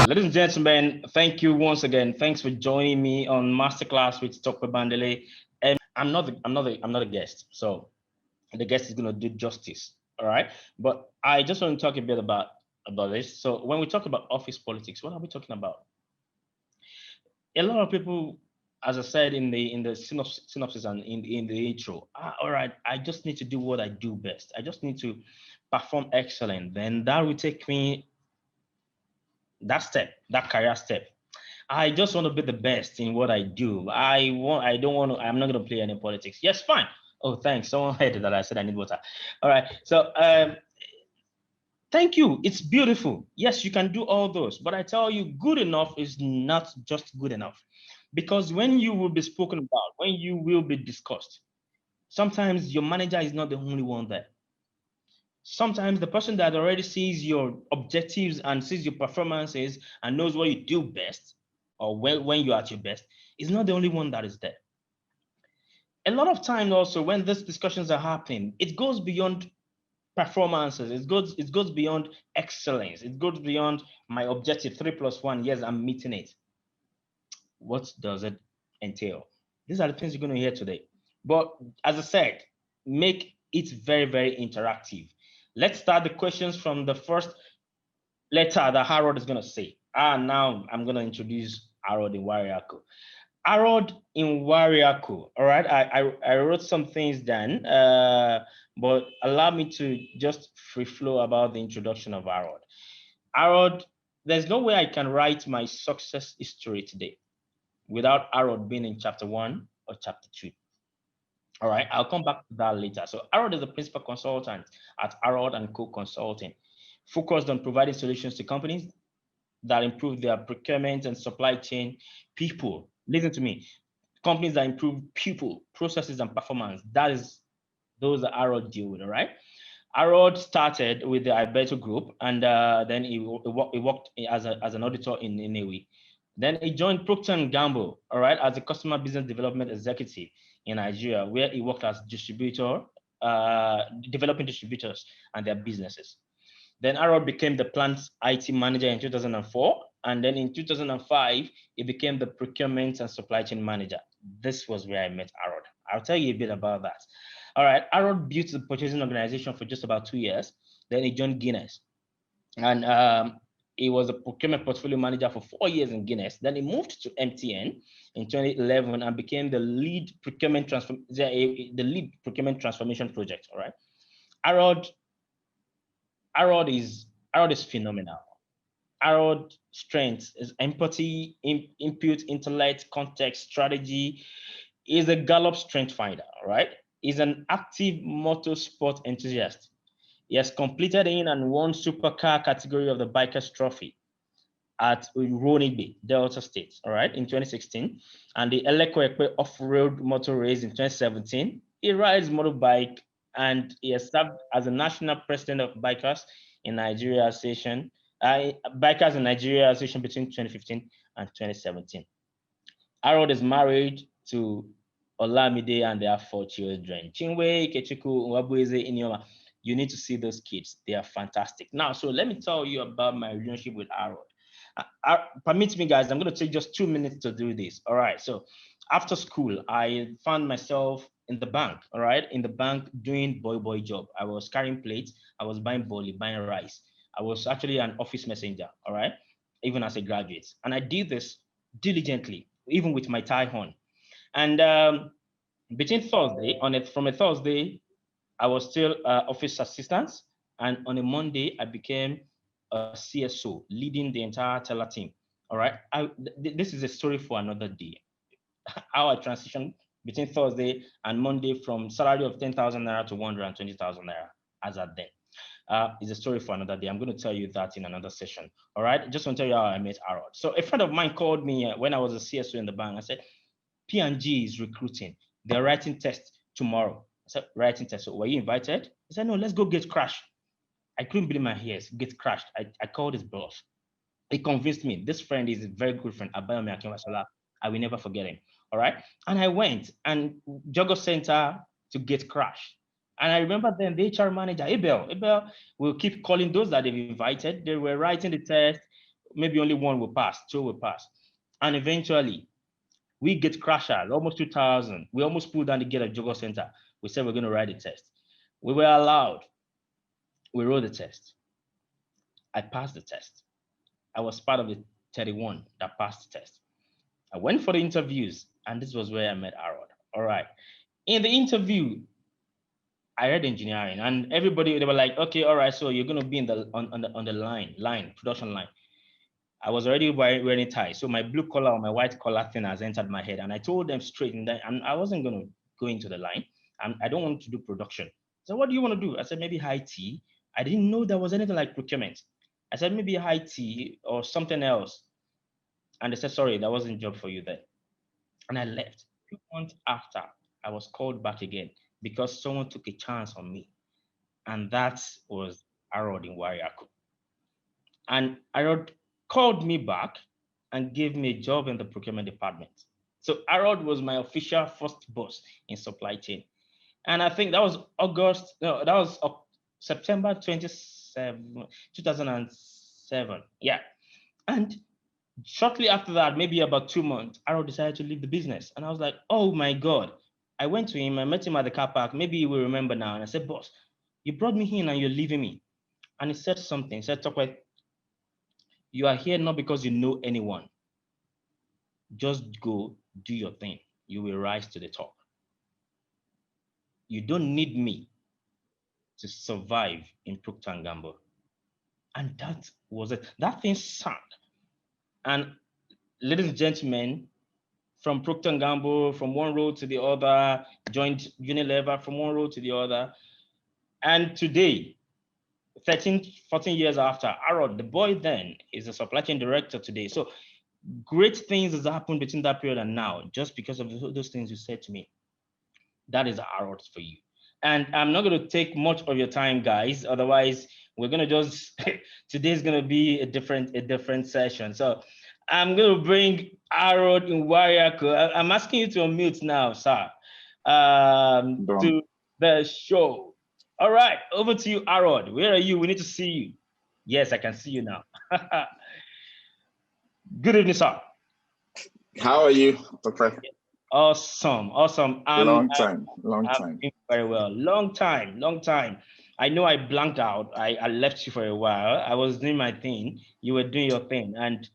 Ladies and gentlemen, thank you once again. Thanks for joining me on Masterclass with Tope Bandele. And I'm not a guest, so the guest is gonna do justice. All right, but I just want to talk a bit about this. So when we talk about office politics, what are we talking about? A lot of people, as I said in the synopsis and in the intro, all right, I just need to do what I do best. I just need to perform excellent. Then that will take me that career step. I just want to be the best in what I do. I don't want to, I'm not going to play any politics. Yes, fine. Oh, thanks. Someone heard that I said I need water. All right. So, thank you. It's beautiful. Yes, you can do all those. But I tell you, good enough is not just good enough. Because when you will be spoken about, when you will be discussed, sometimes your manager is not the only one there. Sometimes the person that already sees your objectives and sees your performances and knows what you do best, or when you're at your best, is not the only one that is there. A lot of times also when these discussions are happening, it goes beyond performances, it goes beyond excellence, it goes beyond my objective 3 plus 1. Yes, I'm meeting it. What does it entail? These are the things you're going to hear today. But as I said, make it very, very interactive. Let's start the questions from the first letter that Harold is going to say. Now I'm going to introduce Harold in Nwariaku. Harold in Nwariaku. All right, I wrote some things down, but allow me to just free flow about the introduction of Harold. Harold, there's no way I can write my success history today without Harold being in chapter 1 or chapter 2. All right, I'll come back to that later. So Harold is the principal consultant at Harold and Co Consulting, focused on providing solutions to companies that improve their procurement and supply chain people. Listen to me. Companies that improve people, processes, and performance. Those that Harold deal with, all right? Harold started with the Ibeto Group, and then he worked as an auditor in Nnewi. Then he joined Procter and Gamble, all right, as a customer business development executive in Nigeria, where he worked as distributor, developing distributors and their businesses. Then Harold became the plant's IT manager in 2004, and then in 2005, he became the procurement and supply chain manager. This was where I met Harold. I'll tell you a bit about that. All right, Harold built the purchasing organization for just about 2 years. Then he joined Guinness, and he was a procurement portfolio manager for 4 years in Guinness. Then he moved to MTN in 2011 and became the lead procurement transformation project. All right, Harold Harold is phenomenal. Harold's strength is empathy, input, intellect, context, strategy. He's a Gallup strength finder, all right? He's an active motorsport enthusiast. He has completed in and won supercar category of the Bikers Trophy at Ronigbe, Delta State, all right, in 2016, and the Elekwe off-road motor race in 2017. He rides motorbike and he has served as the national president of Bikers in Nigeria Association, Bikers in Nigeria Association between 2015 and 2017. Harold is married to Olamide and they have 4 children. Chinwe, Kechiku, Nwabueze, Inyoma. You need to see those kids. They are fantastic. Now, so let me tell you about my relationship with Harold. Permit me, guys, I'm going to take just 2 minutes to do this. All right. So after school, I found myself in the bank, all right, in the bank doing boy job. I was carrying plates. I was buying boli, buying rice. I was actually an office messenger, all right, even as a graduate. And I did this diligently, even with my tie on. And between Thursday, from a Thursday, I was still office assistant. And on a Monday, I became a CSO, leading the entire teller team. All right. This is a story for another day. How I transitioned between Thursday and Monday from salary of 10,000 naira to 120,000 naira as at then. Is a story for another day. I'm going to tell you that in another session. All right. Just want to tell you how I met Harold. So a friend of mine called me when I was a CSO in the bank. I said, P&G is recruiting. They're writing tests tomorrow. I said, writing tests. So were you invited? He said, no, let's go get crashed. I couldn't believe my ears. Get crashed. I called his boss. He convinced me. This friend is a very good friend, Abayomi Akinwasola. I will never forget him. All right. And I went and Jogo Center to get crashed. And I remember then the HR manager, Abel will keep calling those that they've invited. They were writing the test. maybe only one will pass, two will pass. And eventually, we get crashed out, almost 2,000. We almost pulled down the gate at Jogo Center. We said we're going to write the test. We were allowed. We wrote the test. I passed the test. I was part of the 31 that passed the test. I went for the interviews, and this was where I met Harold. All right. In the interview, I read engineering, and everybody, they were like, okay, all right, so you're going to be in the on the line, production line. I was already wearing tie, so my blue collar or my white collar thing has entered my head, and I told them straight, and I wasn't going to go into the line. I don't want to do production. So what do you want to do? I said maybe high tea. I didn't know there was anything like procurement. I said maybe high tea or something else, and they said sorry, that wasn't a job for you then, and I left. 2 months after, I was called back again because someone took a chance on me, and that was Harold in Nwariaku. And Harold called me back and gave me a job in the procurement department. So Harold was my official first boss in supply chain. And I think that was September 2007. Yeah. And shortly after that, maybe about 2 months, Harold decided to leave the business. And I was like, oh my God. I went to him, I met him at the car park. Maybe you will remember now. And I said, boss, you brought me in and you're leaving me. And he said something. He said, Tope, you are here not because you know anyone. Just go do your thing. You will rise to the top. You don't need me to survive in Procter & Gamble. And that was it. That thing sank. And ladies and gentlemen, from Procter & Gamble, from one road to the other, joined Unilever from one road to the other. And today, 13, 14 years after, Harold, the boy then, is a supply chain director today. So great things has happened between that period and now, just because of those things you said to me. That is Harold for you. And I'm not going to take much of your time, guys. Otherwise, we're going to just, today's going to be a different session. So I'm going to bring Harold in Nwariaku. I'm asking you to unmute now, sir, to the show. All right, over to you, Harold. Where are you? We need to see you. Yes, I can see you now. Good evening, sir. How are you, Tope? Awesome. Long time. I'm doing very well. Long time. I know I blanked out. I left you for a while. I was doing my thing. You were doing your thing, and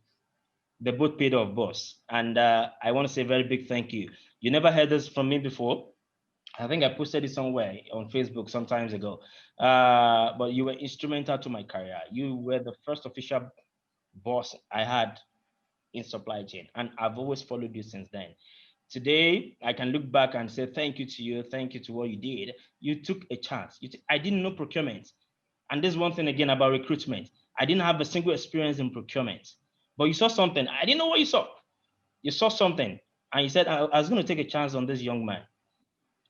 they both paid off, boss. And I want to say a very big thank you. You never heard this from me before. I think I posted it somewhere on Facebook some times ago. But you were instrumental to my career. You were the first official boss I had in supply chain, and I've always followed you since then. Today, I can look back and say thank you to you, thank you to what you did. You took a chance. I didn't know procurement. And this one thing again about recruitment. I didn't have a single experience in procurement, but you saw something. I didn't know what you saw. You saw something, and you said, I was going to take a chance on this young man.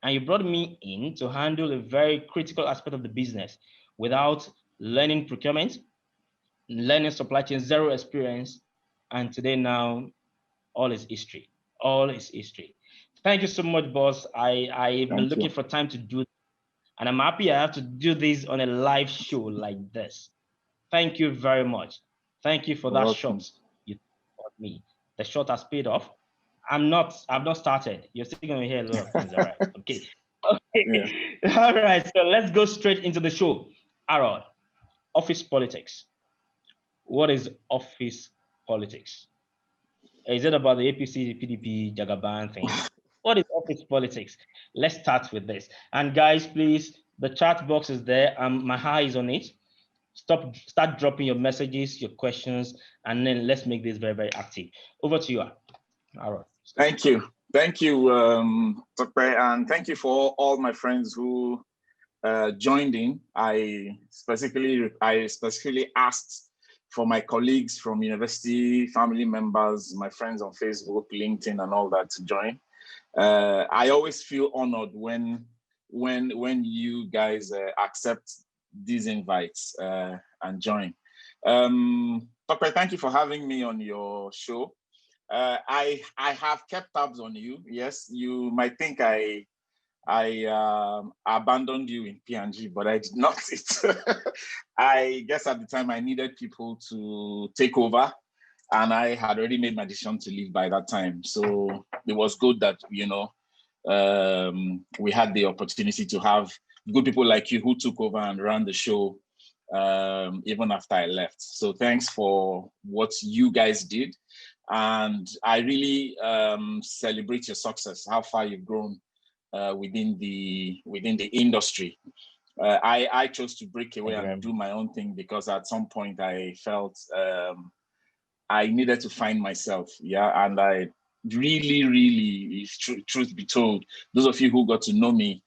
And you brought me in to handle a very critical aspect of the business without learning procurement, learning supply chain, zero experience. And today now, all is history. All is history. Thank you so much, boss. I've been looking for time to do, and I'm happy I have to do this on a live show like this. Thank you very much. Thank you for that shot you taught me. The shot has paid off. I've not started. You're still gonna hear a lot of things, all right? Okay. Okay. Yeah. All right. So let's go straight into the show. Harold, office politics. What is office politics? Is it about the APC, PDP, Jagaban thing? What is office politics? Let's start with this. And guys, please, the chat box is there. My eye is on it. Start dropping your messages, your questions, and then let's make this very, very active. Over to you, Harold. Thank you, Tope, and thank you for all my friends who joined in. I specifically asked for my colleagues from university, family members, my friends on Facebook, LinkedIn, and all that to join. I always feel honored when you guys accept these invites and join. Tope, thank you for having me on your show. I have kept tabs on you. Yes, you might think I I abandoned you in P&G, but I did not. I guess at the time I needed people to take over, and I had already made my decision to leave by that time. So it was good that, we had the opportunity to have good people like you who took over and ran the show even after I left. So thanks for what you guys did. And I really celebrate your success, how far you've grown within the industry. I chose to break away and do my own thing because at some point I felt I needed to find myself. Yeah, and I really, truth be told, those of you who got to know me,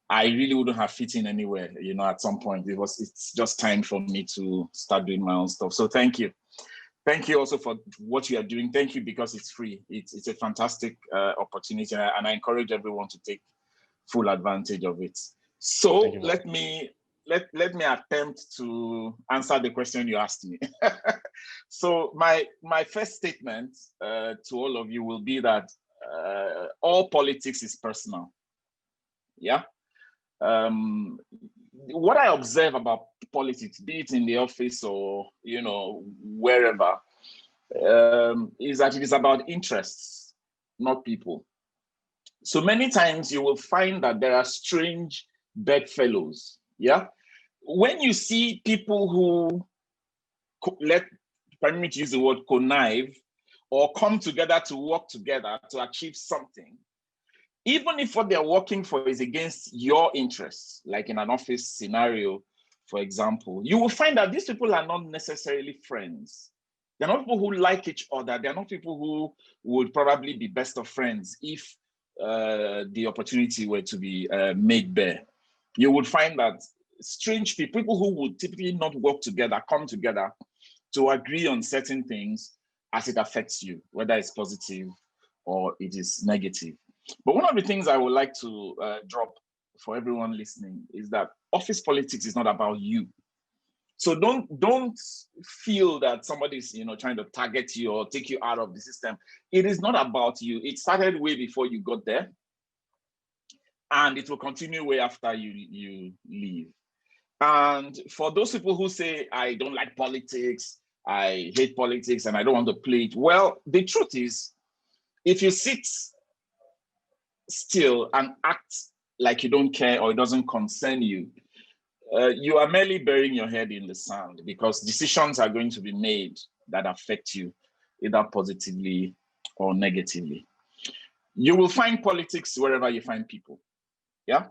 I really wouldn't have fit in anywhere. At some point, it's just time for me to start doing my own stuff. So thank you. Thank you also for what you are doing. Thank you because it's free. It's a fantastic opportunity, and I encourage everyone to take full advantage of it. So let me attempt to answer the question you asked me. So my first statement to all of you will be that all politics is personal. Yeah. What I observe about politics, be it in the office or wherever, is that it is about interests, not people. So many times you will find that there are strange bedfellows. Yeah, when you see people who permit me to use the word connive or come together to work together to achieve something, even if what they're working for is against your interests, like in an office scenario, for example, you will find that these people are not necessarily friends. They're not people who like each other. They're not people who would probably be best of friends if the opportunity were to be made bare. You would find that strange people who would typically not work together, come together to agree on certain things as it affects you, whether it's positive or it is negative. But one of the things I would like to drop for everyone listening is that office politics is not about you. So don't feel that somebody's trying to target you or take you out of the system. It is not about you. It started way before you got there, and it will continue way after you leave. And for those people who say, I don't like politics, I hate politics, and I don't want to play it, well, the truth is, if you sit still and act like you don't care or it doesn't concern you, you are merely burying your head in the sand, because decisions are going to be made that affect you, either positively or negatively. You will find politics wherever you find people. Yeah.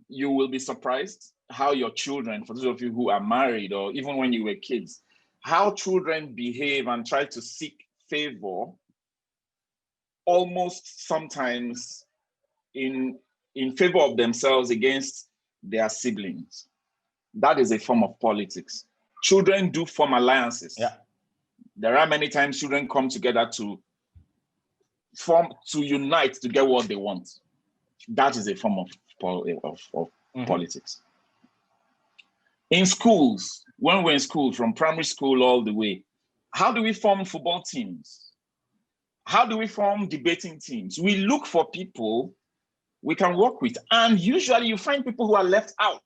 You will be surprised how your children, for those of you who are married or even when you were kids, how children behave and try to seek favor almost sometimes in favor of themselves against their siblings. That is a form of politics. Children do form alliances. Yeah. There are many times children come together to unite to get what they want. That is a form of politics. In schools, when we're in school, from primary school all the way, how do we form football teams? How do we form debating teams? We look for people we can work with. And usually you find people who are left out.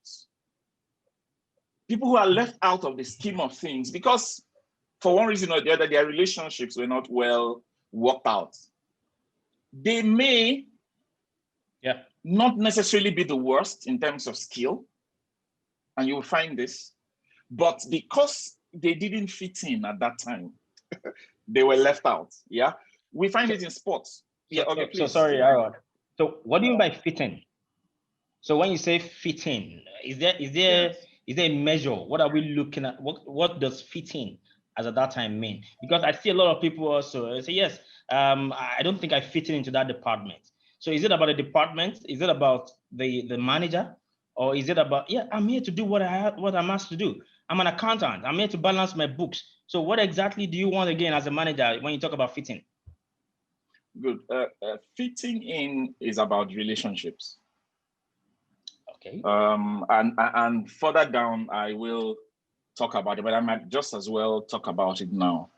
People who are left out of the scheme of things because for one reason or the other, their relationships were not well worked out. They may not necessarily be the worst in terms of skill, and you will find this, but because they didn't fit in at that time, they were left out. Yeah, we find it in sports. Yeah, okay, please. So sorry, Aaron. So what do you mean by fitting? So when you say fitting, is there a measure? What are we looking at? What does fitting as at that time mean? Because I see a lot of people also say, yes, I don't think I fit into that department. So is it about the department? Is it about the manager? Or is it about, I'm here to do what I'm asked to do. I'm an accountant. I'm here to balance my books. So what exactly do you want again as a manager when you talk about fitting? Good. Fitting in is about relationships. Okay. And further down, I will talk about it, but I might just as well talk about it now.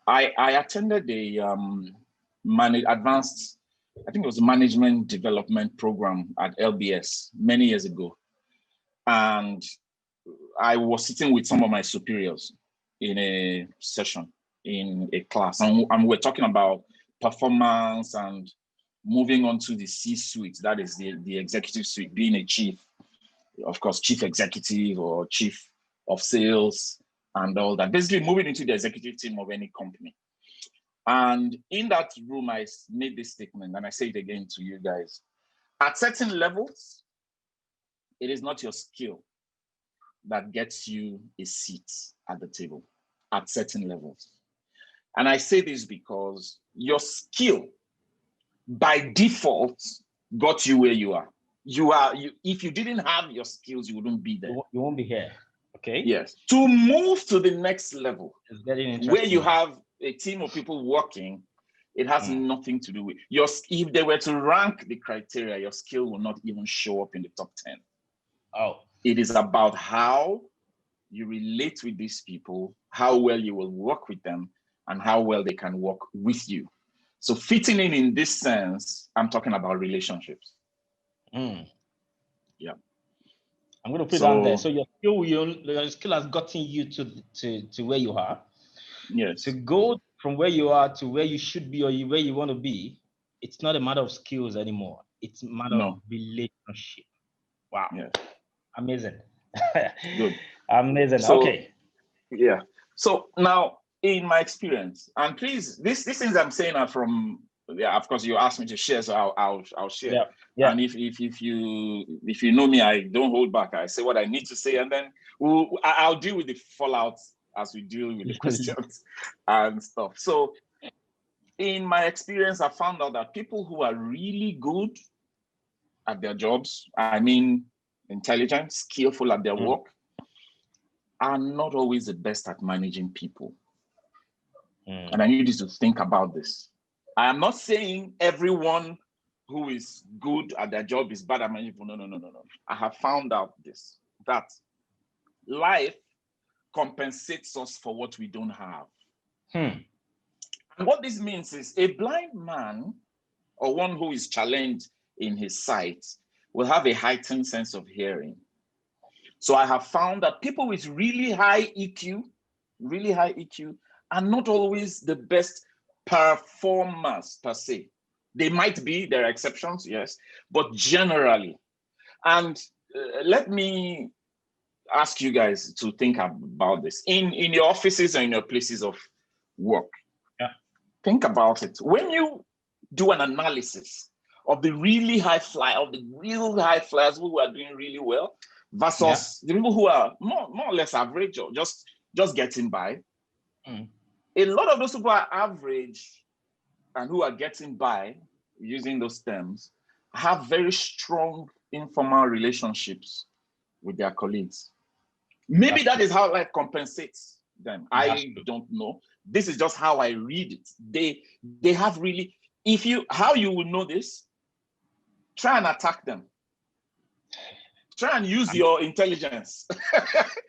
I attended a advanced I think it was a management development program at LBS many years ago. And I was sitting with some of my superiors in a session, in a class, and we're talking about performance and moving on to the C-suite, that is the executive suite, being a chief, of course, chief executive or chief of sales and all that. Basically moving into the executive team of any company. And in that room, I made this statement, and I say it again to you guys. At certain levels, it is not your skill that gets you a seat at the table at certain levels. And I say this because your skill by default got you where you are. If you didn't have your skills, you wouldn't be there. You won't be here. Okay. Yes. To move to the next level, it's very interesting, where you have a team of people working, it has nothing to do with if they were to rank the criteria, your skill will not even show up in the top 10. Oh. It is about how you relate with these people, how well you will work with them, and how well they can work with you. So fitting in this sense, I'm talking about relationships. Yeah. I'm going to put it down there. So your skill has gotten you to where you are. Yes. To go from where you are to where you should be or where you want to be, it's not a matter of skills anymore. It's a matter of relationship. Wow. Yeah. Amazing. Good. Amazing. So, okay. Yeah. So now, in my experience, and please, these things I'm saying are from, of course, you asked me to share, so I'll share. Yeah. Yeah. And if you know me, I don't hold back. I say what I need to say, and then I'll deal with the fallout as we deal with the questions and stuff. So, in my experience, I found out that people who are really good at their jobs, I mean, intelligent, skillful at their work, are not always the best at managing people. And I need you to think about this. I am not saying everyone who is good at their job is bad at managing people. No. I have found out this, that life compensates us for what we don't have. And what this means is a blind man or one who is challenged in his sight will have a heightened sense of hearing. So I have found that people with really high EQ are not always the best performers per se. They might be, there are exceptions, yes, but generally. And let me ask you guys to think about this. In your offices and in your places of work, think about it. When you do an analysis of the really high flyer, of the real high flyers who are doing really well, versus the people who are more or less average or just getting by. A lot of those people are average and who are getting by, using those terms, have very strong informal relationships with their colleagues. Maybe that is how life compensates them. I don't know. This is just how I read it. They have really, how you will know this, try and attack them. Try and use your intelligence.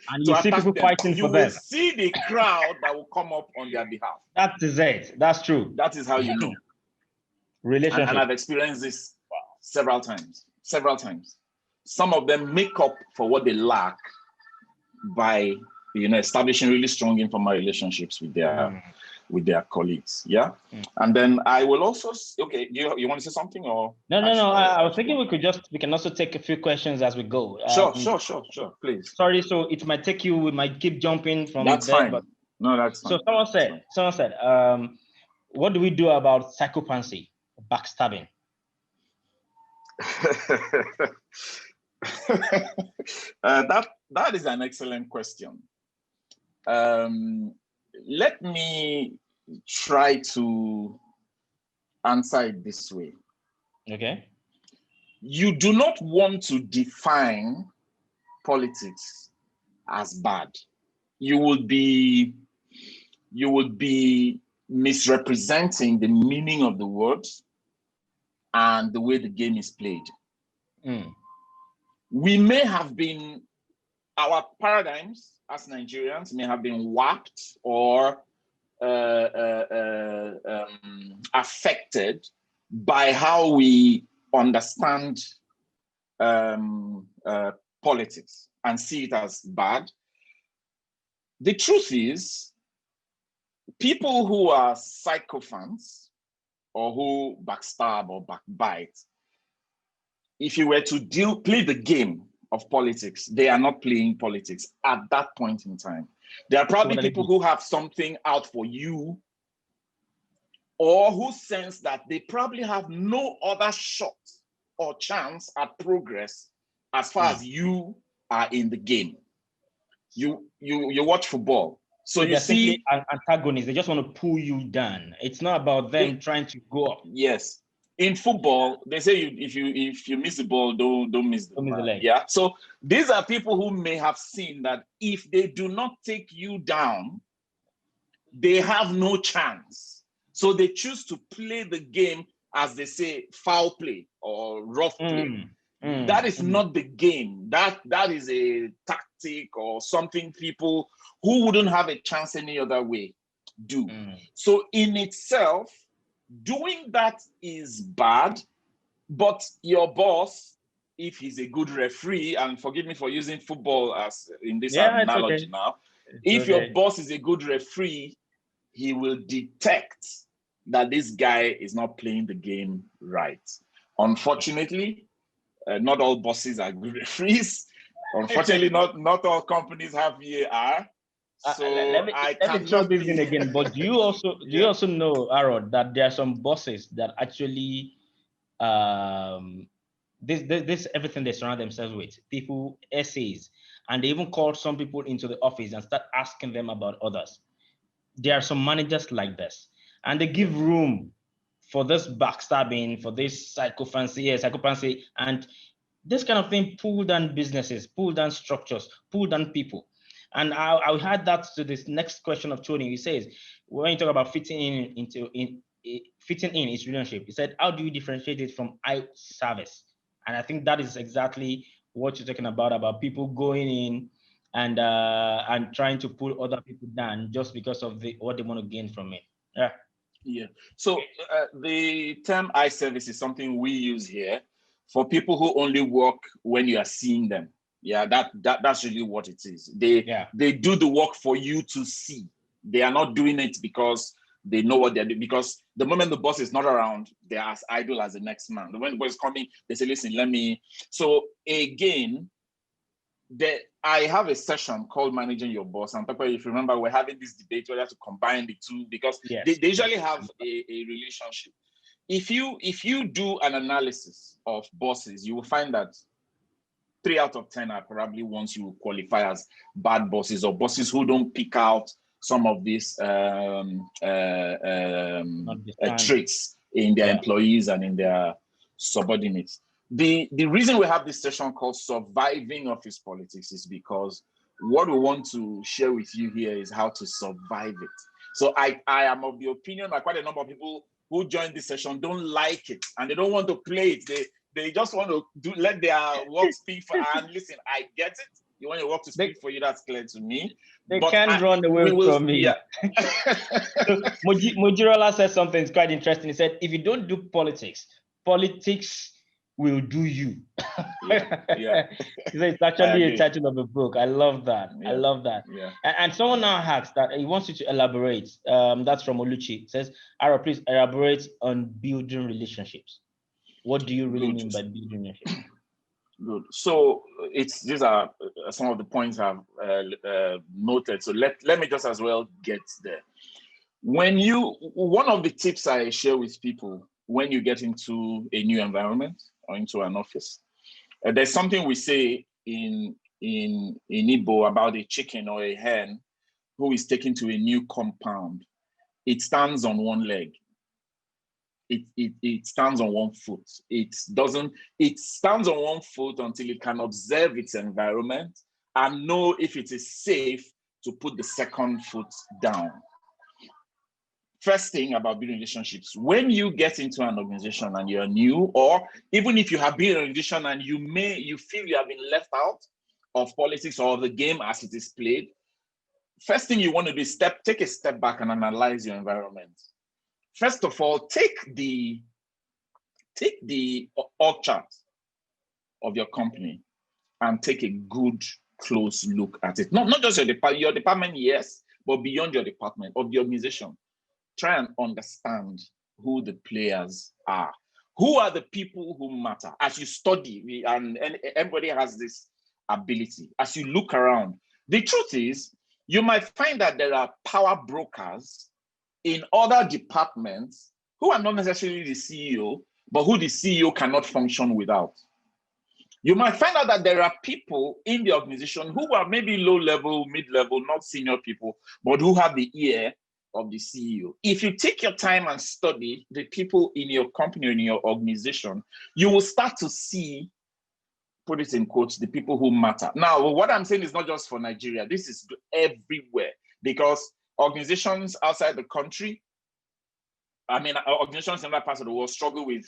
And you see people fighting for them. You will see the crowd that will come up on their behalf. That is it. That's true. That is how you know. Relationship. And I've experienced this several times. Some of them make up for what they lack by establishing really strong informal relationships with their colleagues. Yeah. And then I will also, okay, you want to say something or? No. I was thinking we can also take a few questions as we go. Sure, please. Sorry, so it might take you, we might keep jumping from that's there. Fine. But no, that's fine. So someone said, what do we do about psychopathy, backstabbing? That is an excellent question. Let me try to answer it this way. Okay. You do not want to define politics as bad. You would be misrepresenting the meaning of the words and the way the game is played. We may have been, our paradigms as Nigerians may have been warped or affected by how we understand politics and see it as bad. The truth is, people who are sycophants or who backstab or backbite, if you were to play the game of politics, they are not playing politics at that point in time. There are probably people who have something out for you, or who sense that they probably have no other shot or chance at progress as far as you are in the game. You watch football. So you see, antagonists, they just want to pull you down. It's not about them trying to go up. Yes. In football, they say if you miss the ball, don't miss the leg. Yeah. So these are people who may have seen that if they do not take you down, they have no chance. So they choose to play the game, as they say, foul play or rough play. That is not the game. That is a tactic or something people who wouldn't have a chance any other way do. So in itself, doing that is bad, but your boss, if he's a good referee, and forgive me for using football as in this analogy now, if your boss is a good referee, he will detect that this guy is not playing the game right. Unfortunately, not all bosses are good referees. Unfortunately, not all companies have VAR. So let me throw this in again. But do you also know, Aaron, that there are some bosses that actually this everything they surround themselves with, people, essays, and they even call some people into the office and start asking them about others. There are some managers like this, and they give room for this backstabbing, for this psychophancy, and this kind of thing pull down businesses, pull down structures, pull down people. And I'll add that to this next question of Tony. He says, when you talk about fitting in its relationship, he said, how do you differentiate it from eye service? And I think that is exactly what you're talking about people going in and trying to pull other people down just because of what they want to gain from it. Yeah. So the term eye service is something we use here for people who only work when you are seeing them. Yeah, that's really what it is. They do the work for you to see. They are not doing it because they know what they're doing. Because the moment the boss is not around, they're as idle as the next man. When the boss is coming, they say, listen, let me. So again, I have a session called Managing Your Boss. And Tope, if you remember, we're having this debate whether to combine the two because they usually have a relationship. If you do an analysis of bosses, you will find that 3 out of 10 are probably ones you qualify as bad bosses or bosses who don't pick out some of these traits in their employees and in their subordinates. The reason we have this session called Surviving Office Politics is because what we want to share with you here is how to survive it. So I am of the opinion that quite a number of people who join this session don't like it and they don't want to play it. They just want to let their work speak for. And listen, I get it. You want your work to speak for you. That's clear to me. They can't run away from me. Yeah. So, Mojirola said something quite interesting. He said, if you don't do politics will do you. Yeah. It's actually a title of a book. I love that. Yeah. I love that. Yeah. And someone now asks that he wants you to elaborate. That's from Oluchi. It says, Ara, please elaborate on building relationships. What do you really mean by building relationships? Good. So these are some of the points I've noted. So let me just as well get there. One of the tips I share with people when you get into a new environment or into an office, there's something we say in Igbo about a chicken or a hen who is taken to a new compound. It stands on one leg. It stands on one foot. It stands on one foot until it can observe its environment and know if it is safe to put the second foot down. First thing about building relationships, when you get into an organization and you're new, or even if you have been in an organization and you feel you have been left out of politics or of the game as it is played, first thing you want to do is take a step back and analyze your environment. First of all, take the take the org chart of your company and take a good, close look at it. Not just your department, yes, but beyond your department, of the organization. Try and understand who the players are. Who are the people who matter? As you study, and everybody has this ability, as you look around, the truth is, you might find that there are power brokers in other departments who are not necessarily the CEO, but who the CEO cannot function without. You might find out that there are people in the organization who are maybe low level, mid level, not senior people, but who have the ear of the CEO. If you take your time and study the people in your company, in your organization, you will start to see, put it in quotes, the people who matter. Now, what I'm saying is not just for Nigeria. This is everywhere, because organizations outside the country, organizations in other parts of the world struggle with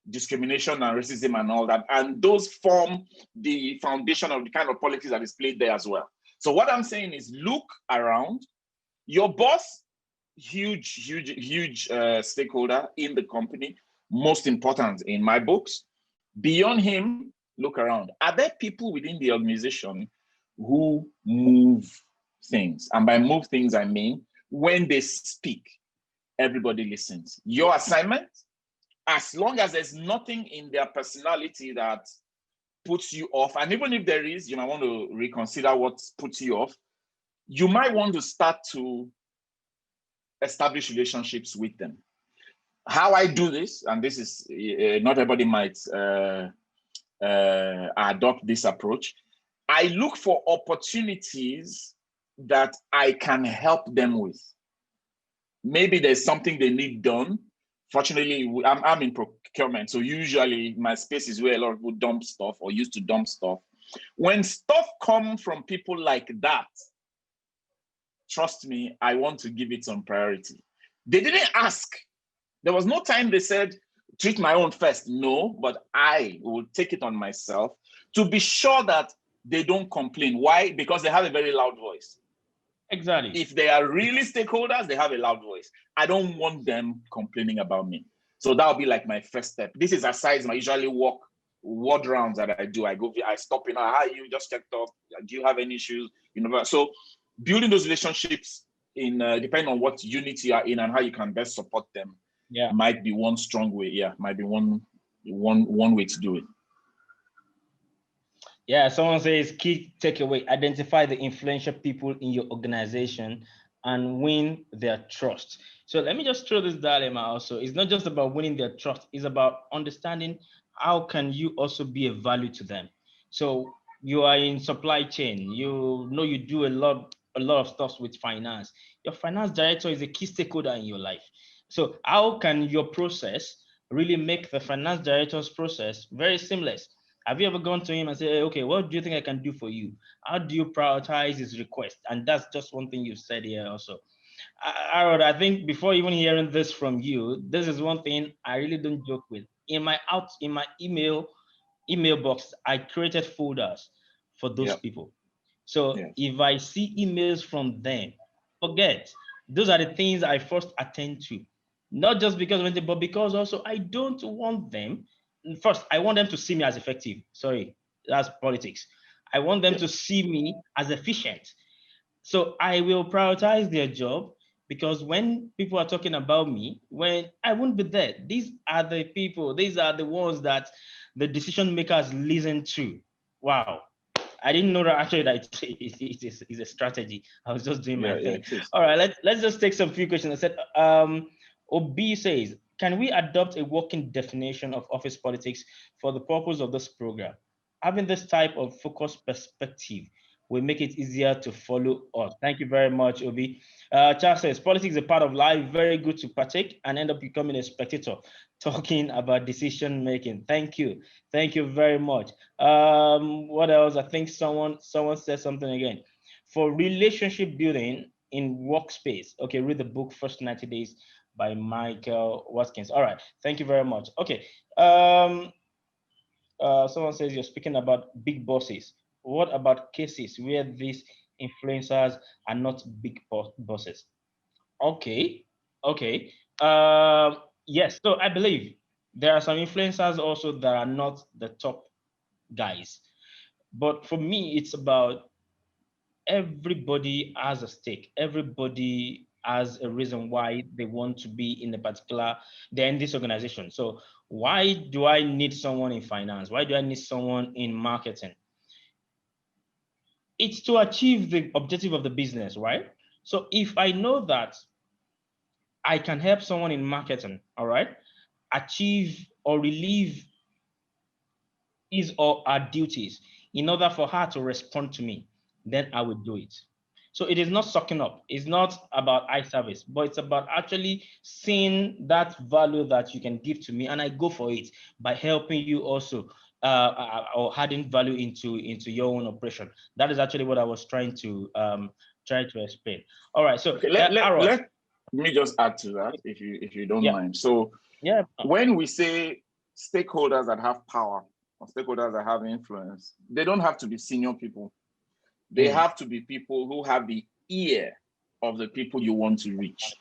discrimination and racism and all that. And those form the foundation of the kind of politics that is played there as well. So what I'm saying is, look around. Your boss, huge stakeholder in the company, most important in my books. Beyond him, look around. Are there people within the organization who move things? And by move things, I mean, when they speak, everybody listens. Your assignment, as long as there's nothing in their personality that puts you off, and even if there is, you might want to reconsider what puts you off. You might want to start to establish relationships with them. How I do this, and this is, not everybody might adopt this approach. I look for opportunities that I can help them with. Maybe there's something they need done. Fortunately, I'm in procurement, so usually my space is where a lot of people dump stuff or used to dump stuff. When stuff comes from people like that, trust me, I want to give it some priority. They didn't ask. There was no time they said, treat my own first. No, but I will take it on myself to be sure that they don't complain. Why? Because they have a very loud voice. Exactly. If they are really stakeholders, they have a loud voice. I don't want them complaining about me. So that'll be like my first step. This is aside my usually ward rounds that I do. I stop, hi, you just checked off. Do you have any issues? So building those relationships in depending on what unit you are in and how you can best support them, might be one strong way. Yeah, might be one way to do it. Yeah, someone says key takeaway: identify the influential people in your organization and win their trust. So let me just throw this dilemma also. It's not just about winning their trust, it's about understanding how can you also be a value to them. So you are in supply chain, you know you do a lot of stuff with finance. Your finance director is a key stakeholder in your life. So how can your process really make the finance director's process very seamless? Have you ever gone to him and said, hey, okay, what do you think I can do for you? How do you prioritize his request? And that's just one thing you said here also. Harold, I think before even hearing this from you, this is one thing I really don't joke with. In my email box, I created folders for those people. So if I see emails from them, forget. Those are the things I first attend to. Not just because of it, but because also I don't want them. First, I want them to see me as effective. Sorry, that's politics. I want them to see me as efficient. So I will prioritize their job, because when people are talking about me, when I won't be there, these are the people, these are the ones that the decision makers listen to. Wow. I didn't know that actually that it's a strategy. I was just doing my thing. All right, let's just take some few questions. I said, Obi says, can we adopt a working definition of office politics for the purpose of this program? Having this type of focused perspective will make it easier to follow us. Thank you very much, Obi. Charles says, politics is a part of life, very good to partake and end up becoming a spectator, talking about decision making. Thank you. Thank you very much. What else? I think someone said something again. For relationship building in workspace. Okay, read the book First 90 Days by Michael Watkins. All right, thank you very much. Okay. Someone says you're speaking about big bosses. What about cases where these influencers are not big bosses? Okay. Yes, so I believe There are some influencers also that are not the top guys. But for me, it's about everybody has a stake. Everybody has a reason why they want to be in a particular, they're in this organization. So why do I need someone in finance? Why do I need someone in marketing? It's to achieve the objective of the business, right? So if I know that I can help someone in marketing, all right, achieve or relieve his or her duties in order for her to respond to me, then I will do it. So it is not sucking up. It's not about eye service, but it's about actually seeing that value that you can give to me, and I go for it by helping you also or adding value into your own operation. That is actually what I was trying to explain. All right. So Okay, let me just add to that, if you don't mind. So yeah, when we say stakeholders that have power or stakeholders that have influence, they don't have to be senior people. They have to be people who have the ear of the people you want to reach.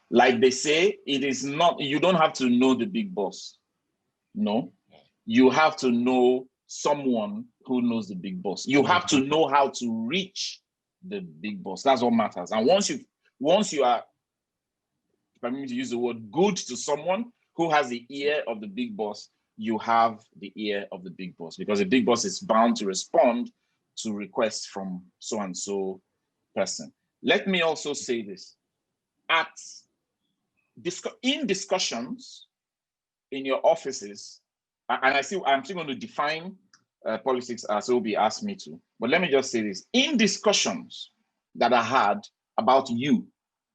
Like they say, it is not, you don't have to know the big boss. No, you have to know someone who knows the big boss. You have to know how to reach the big boss. That's what matters. And once you are, if I'm going to use the word, good to someone who has the ear of the big boss, you have the ear of the big boss, because the big boss is bound to respond to requests from so and so person. Let me also say this: in discussions in your offices, and I'm still going to define politics as Obi asked me to, but let me just say this: in discussions that are had about you,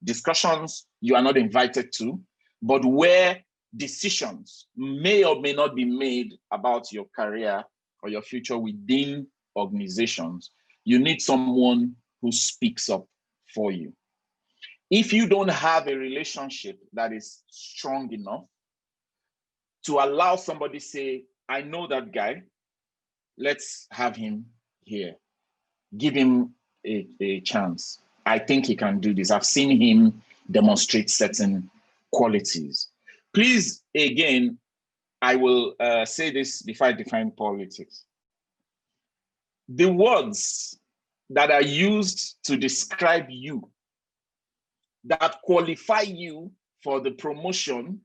discussions you are not invited to, but where decisions may or may not be made about your career or your future within organizations, you need someone who speaks up for you. If you don't have a relationship that is strong enough to allow somebody say, I know that guy, let's have him here, give him a chance. I think he can do this. I've seen him demonstrate certain qualities. Please, again, I will say this before I define politics. The words that are used to describe you, that qualify you for the promotion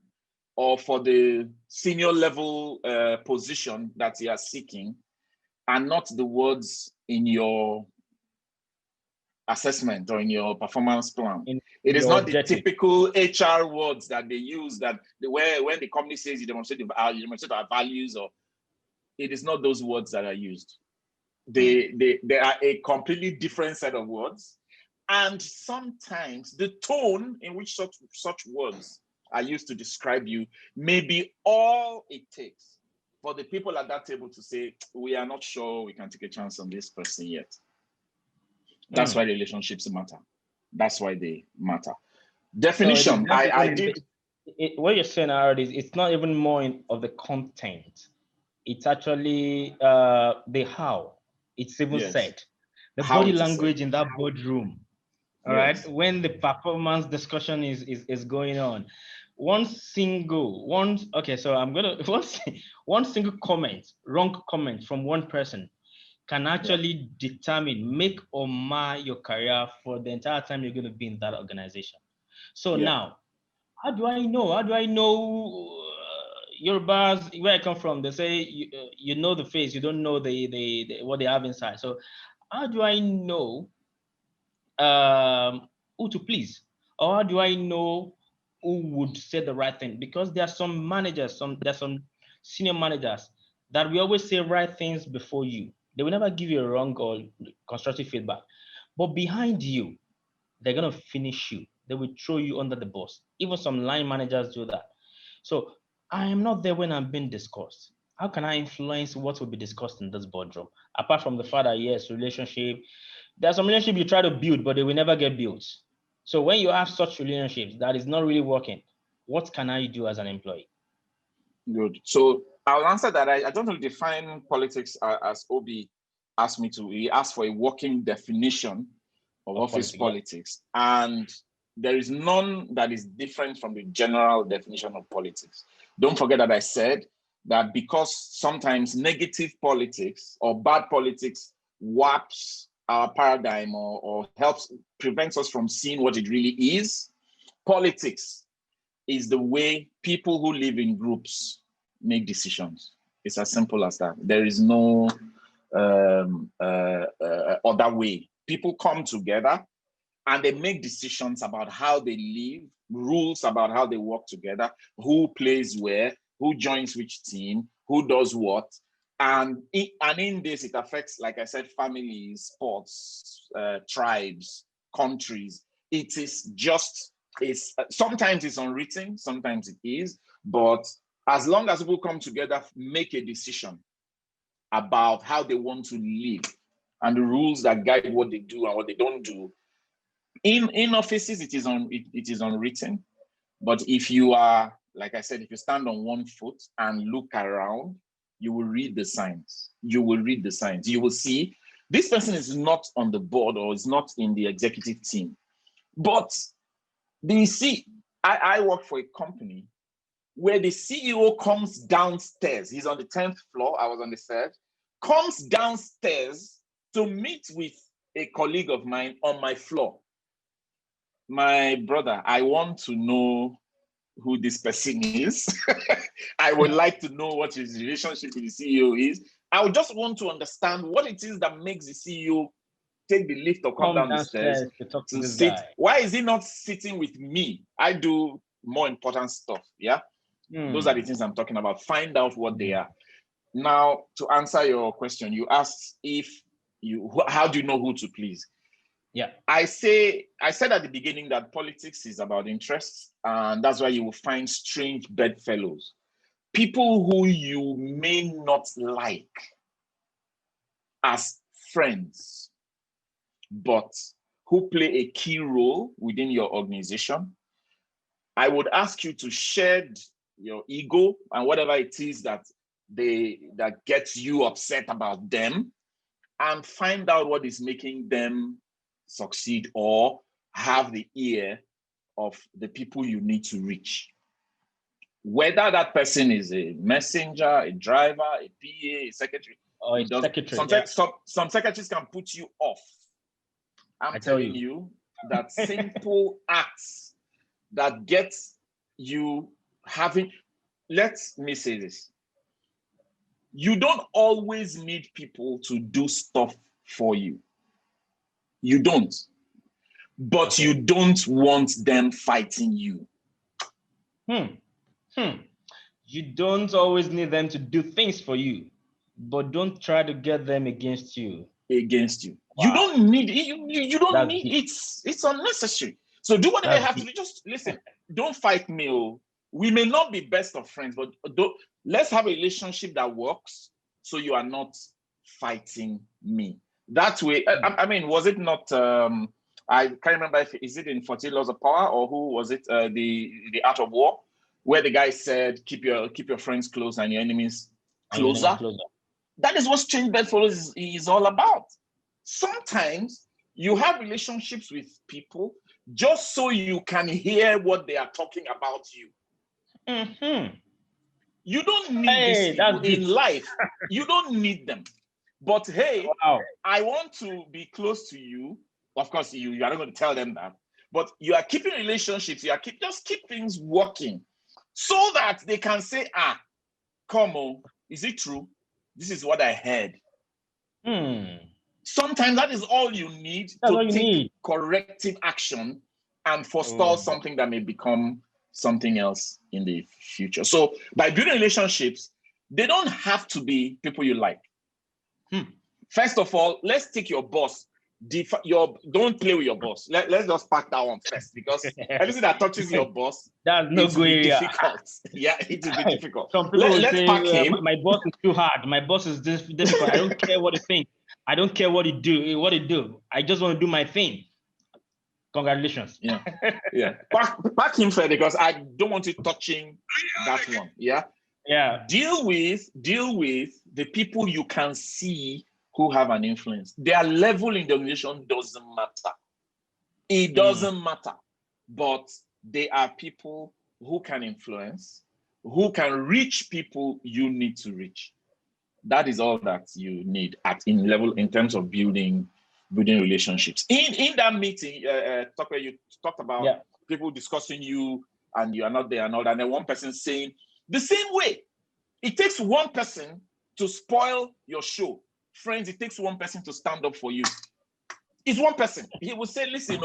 or for the senior level position that you are seeking, are not the words in your assessment or in your performance plan. It is not the typical HR words that they use, that when the company says you demonstrate our values, or it is not those words that are used. They are a completely different set of words. And sometimes the tone in which such words are used to describe you may be all it takes for the people at that table to say, we are not sure we can take a chance on this person yet. That's why relationships matter. That's why they matter. Definition, so I did. What you're saying already is it's not even more of the content. It's actually the how. It's even said. The how body language in that boardroom. All right. When the performance discussion is going on. One single comment, wrong comment from one person can actually determine, make or mar your career for the entire time you're going to be in that organization. So now, how do I know? Yorubas, where I come from, they say you know the face, you don't know the what they have inside. So how do I know who to please? Or how do I know who would say the right thing? Because there are some managers, there's some senior managers that we always say right things before you. They will never give you a wrong or constructive feedback. But behind you, they're going to finish you. They will throw you under the bus. Even some line managers do that. So I am not there when I'm being discussed. How can I influence what will be discussed in this boardroom? Apart from the fact that, yes, relationship, there's some relationship you try to build, but they will never get built. So when you have such relationships that is not really working, what can I do as an employee? Good. So I'll answer that. I don't want to define politics as Obi asked me to. He asked for a working definition of office politics. And there is none that is different from the general definition of politics. Don't forget that I said that because sometimes negative politics or bad politics warps our paradigm or prevents us from seeing what it really is. Politics is the way people who live in groups make decisions. It's as simple as that. There is no other way. People come together and they make decisions about how they live, rules about how they work together, who plays where, who joins which team, who does what. And in this, it affects, like I said, families, sports, tribes, countries. It is just, sometimes it's unwritten, sometimes it is, but as long as people come together, make a decision about how they want to live and the rules that guide what they do and what they don't do. In offices, it is unwritten. But if you are, like I said, if you stand on one foot and look around, you will read the signs. You will read the signs. You will see this person is not on the board or is not in the executive team. But I work for a company where the CEO comes downstairs. He's on the 10th floor. I was on the 3rd. Comes downstairs to meet with a colleague of mine on my floor. My brother, I want to know who this person is. I would like to know what his relationship with the CEO is. I would just want to understand what it is that makes the CEO take the lift or come down the stairs to talk to this sit. guy. Why is he not sitting with me? I do more important stuff. Yeah. Those are the things I'm talking about. Find out what they are. Now, to answer your question, you asked how do you know who to please? Yeah. I said at the beginning that politics is about interests, and that's why you will find strange bedfellows. People who you may not like as friends, but who play a key role within your organization. I would ask you to shed your ego and whatever it is that gets you upset about them, and find out what is making them succeed or have the ear of the people you need to reach. Whether that person is a messenger, a driver, a PA, a secretary, or a secretary. Some secretaries can put you off. I'm telling you that simple acts that get you having, let me say this. You don't always need people to do stuff for you. You don't. But you don't want them fighting you. You don't always need them to do things for you, but don't try to get them against you. Against you. Wow. You don't need it. You don't That's need deep. It's unnecessary. So do whatever you have to do. Just listen. Don't fight me. We may not be best of friends, but let's have a relationship that works so you are not fighting me. That way, I mean, was it not I can't remember is it in 40 Laws of Power or who was it? The Art of War, where the guy said, keep your friends close and your enemies closer. That is what strange bedfellows is all about. Sometimes you have relationships with people just so you can hear what they are talking about you. You don't need these people in life. You don't need them. But hey, I want to be close to you. Of course, you are not going to tell them that. But you are keeping relationships. Just keep things working so that they can say, come on, is it true? This is what I heard. Sometimes that is all you need to take corrective action and forestall something that may become something else in the future. So by building relationships, they don't have to be people you like. First of all, let's take your boss. Don't play with your boss. Let's just pack that one first, because anything that touches your boss, that's no good area. Difficult. Yeah, it will be difficult. Some people will say, my boss is too hard. My boss is difficult. I don't care what he thinks. I don't care what he do. I just want to do my thing. Congratulations. Yeah. Pack him first, because I don't want you touching that one. Yeah. Deal with the people you can see who have an influence. Their level in the organization doesn't matter. It doesn't matter. But they are people who can influence, who can reach people you need to reach. That is all that you need in terms of building relationships. In that meeting, Tope, you talked about people discussing you and you are not there and all that, and then one person saying the same way. It takes one person to spoil your show. Friends, it takes one person to stand up for you. It's one person. He will say, listen,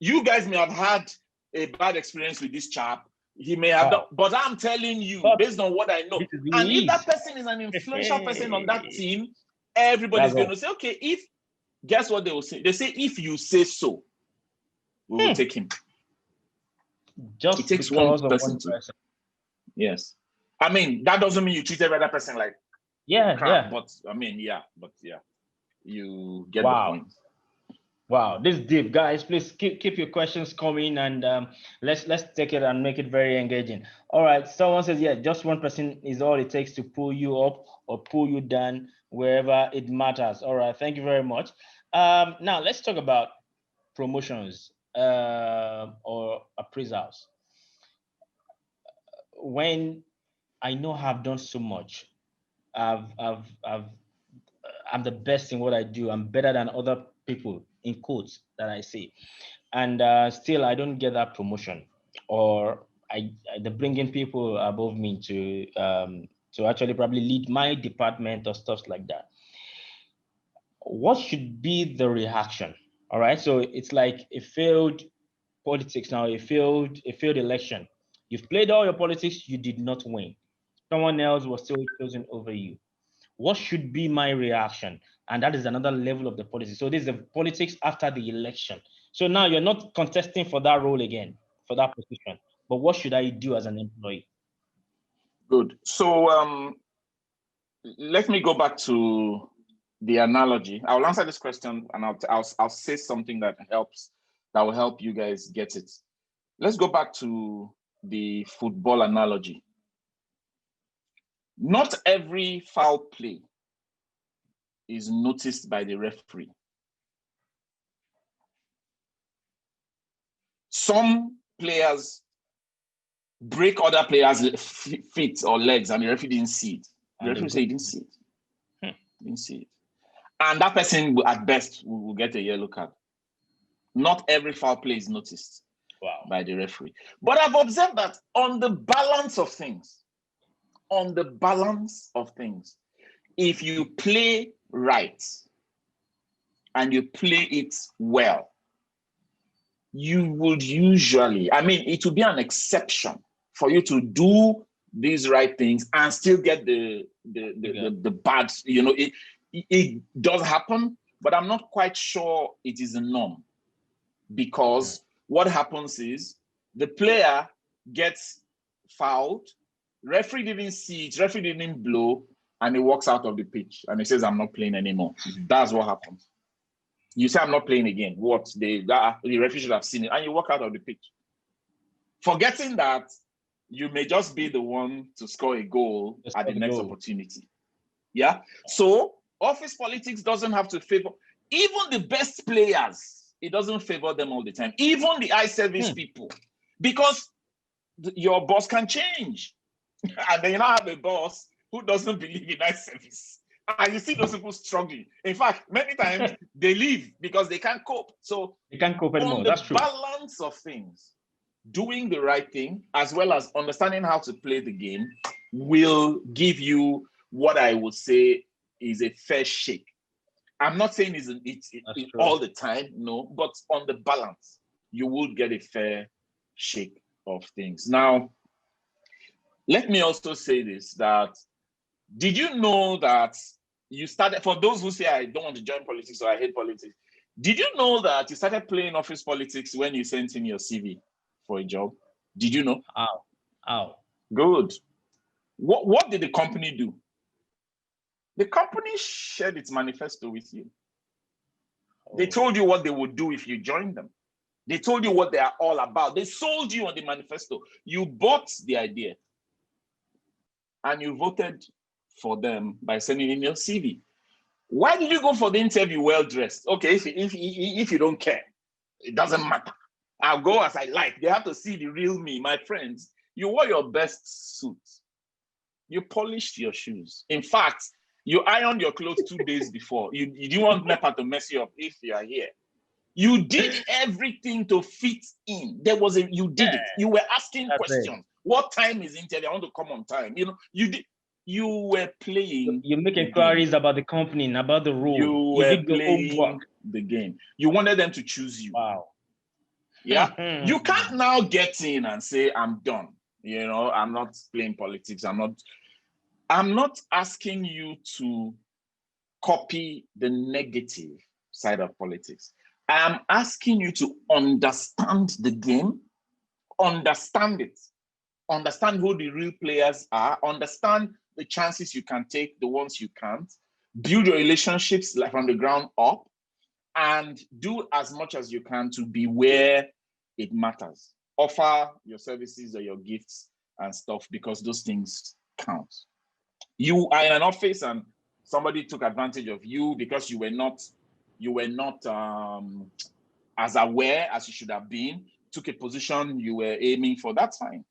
you guys may have had a bad experience with this chap. He may have done, but I'm telling you, based on what I know. And if that person is an influential person on that team, everybody's going to say, okay, guess what they will say? They say, if you say so, we will take him. Just it takes one person. Yes. I mean, that doesn't mean you treat every other person like crap, but I mean, you get the point. Wow, this is deep, guys. Please keep your questions coming, and let's take it and make it very engaging. All right, someone says, just one person is all it takes to pull you up or pull you down wherever it matters. All right, thank you very much. Now let's talk about promotions or appraisals. When I know I've done so much, I'm the best in what I do. I'm better than other people, in quotes, that I say, and still I don't get that promotion, or they're bringing people above me to actually probably lead my department or stuff like that. What should be the reaction? All right, so it's like a failed politics now, a failed election. You've played all your politics, you did not win. Someone else was still chosen over you. What should be my reaction? And that is another level of the politics. So this is the politics after the election. So now you're not contesting for that role again, for that position. But what should I do as an employee? Good. So let me go back to the analogy. I'll answer this question and I'll say something that will help you guys get it. Let's go back to the football analogy. Not every foul play is noticed by the referee. Some players break other players' feet or legs and the referee didn't see it. The referee said he didn't see it. Didn't see it. And that person, at best, will get a yellow card. Not every foul play is noticed by the referee. But I've observed that on the balance of things, if you play right and you play it well, you would usually, it would be an exception for you to do these right things and still get the bad, it does happen, but I'm not quite sure it is a norm, because what happens is the player gets fouled, referee didn't see it, referee didn't blow, and he walks out of the pitch and he says, I'm not playing anymore. That's what happens. You say, I'm not playing again. What? The referee should have seen it, and you walk out of the pitch, forgetting that you may just be the one to score a goal at the next opportunity. Yeah. So office politics doesn't have to favor even the best players. It doesn't favor them all the time. Even the eye service people, because your boss can change, and then you now have a boss who doesn't believe in eye service. And you see those people struggling. In fact, many times they leave because they can't cope. So they can't cope anymore. That's true. Balance of things, doing the right thing as well as understanding how to play the game will give you what I would say is a fair shake. I'm not saying it's all the time, no, but on the balance, you will get a fair shake of things. Now, let me also say this, that did you know that you started, for those who say, I don't want to join politics or I hate politics, did you know that you started playing office politics when you sent in your CV for a job? Did you know? How? Good. What did the company do? The company shared its manifesto with you. They told you what they would do if you joined them. They told you what they are all about. They sold you on the manifesto. You bought the idea and you voted for them by sending in your CV. Why did you go for the interview well-dressed? Okay, if you don't care, it doesn't matter. I'll go as I like. They have to see the real me, my friends. You wore your best suit. You polished your shoes. In fact, you ironed your clothes 2 days before. You didn't want NEPA to mess you up if you are here. You did everything to fit in. You did it. You were asking questions. What time is interview? I want to come on time. You were playing. You make inquiries about the company and about the role. You were playing the game. You wanted them to choose you. Wow. Yeah. You can't now get in and say, I'm done. I'm not playing politics. I'm not asking you to copy the negative side of politics. I'm asking you to understand the game, understand it, understand who the real players are, understand the chances you can take, the ones you can't, build your relationships from the ground up, and do as much as you can to be where it matters. Offer your services or your gifts and stuff, because those things count. You are in an office and somebody took advantage of you because you were not as aware as you should have been, took a position you were aiming for. That's fine.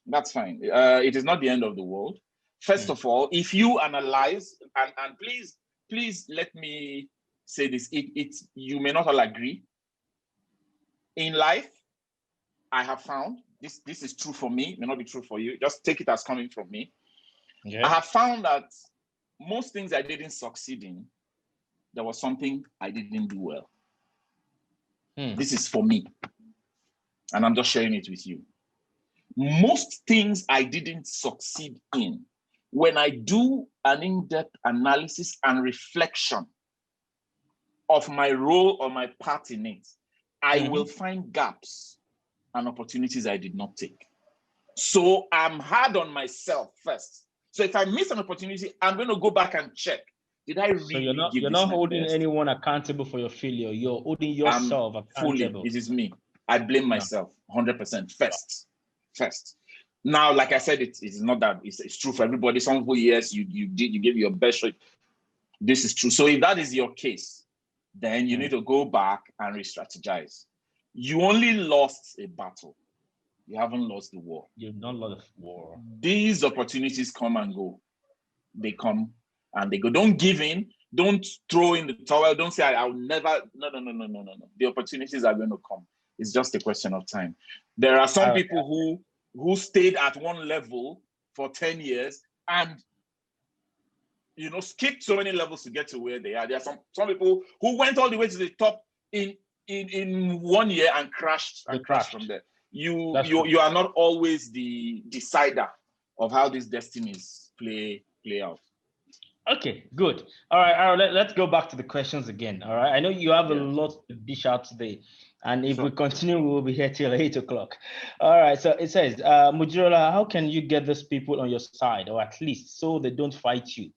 That's fine. It is not the end of the world. First of all, if you analyze, and please let me say this, you may not all agree. In life, I have found, this is true for me, may not be true for you, just take it as coming from me. Yeah. I have found that most things I didn't succeed in, there was something I didn't do well. This is for me, and I'm just sharing it with you. Most things I didn't succeed in, when I do an in-depth analysis and reflection of my role or my part in it, I will find gaps and opportunities I did not take. So I'm hard on myself first. So if I miss an opportunity, I'm going to go back and check. Did I really? So you're not holding anyone accountable for your failure. You're holding yourself accountable. Fully. It is me. I blame myself 100% first. Now, like I said, it's not that it's true for everybody. Some people, yes, you gave your best shot. This is true. So if that is your case, then you need to go back and re-strategize. You only lost a battle. You haven't lost the war. You've not lost the war. These opportunities come and go. They come and they go. Don't give in. Don't throw in the towel. Don't say, I'll never. No. The opportunities are going to come. It's just a question of time. There are some people who stayed at one level for 10 years and skipped so many levels to get to where they are. There are some people who went all the way to the top in 1 year and crashed from there. You are not always the decider of how these destinies play out. Okay, good. All right, let's go back to the questions again. All right, I know you have a lot to dish out today, and if we continue, we'll be here till 8 o'clock. All right, so it says, Mujirola, how can you get these people on your side, or at least so they don't fight you,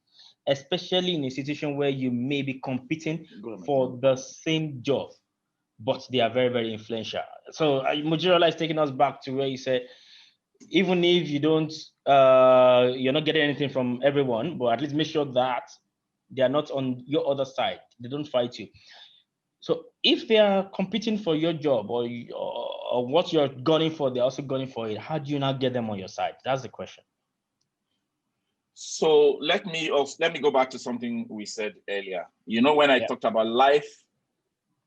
especially in a situation where you may be competing for the same job, but they are very, very influential? So Mujirola is taking us back to where you said, even if you don't, you're not getting anything from everyone, but at least make sure that they are not on your other side. They don't fight you. So if they are competing for your job or what you're gunning for, they're also gunning for it. How do you not get them on your side? That's the question. So let me go back to something we said earlier. When I talked about life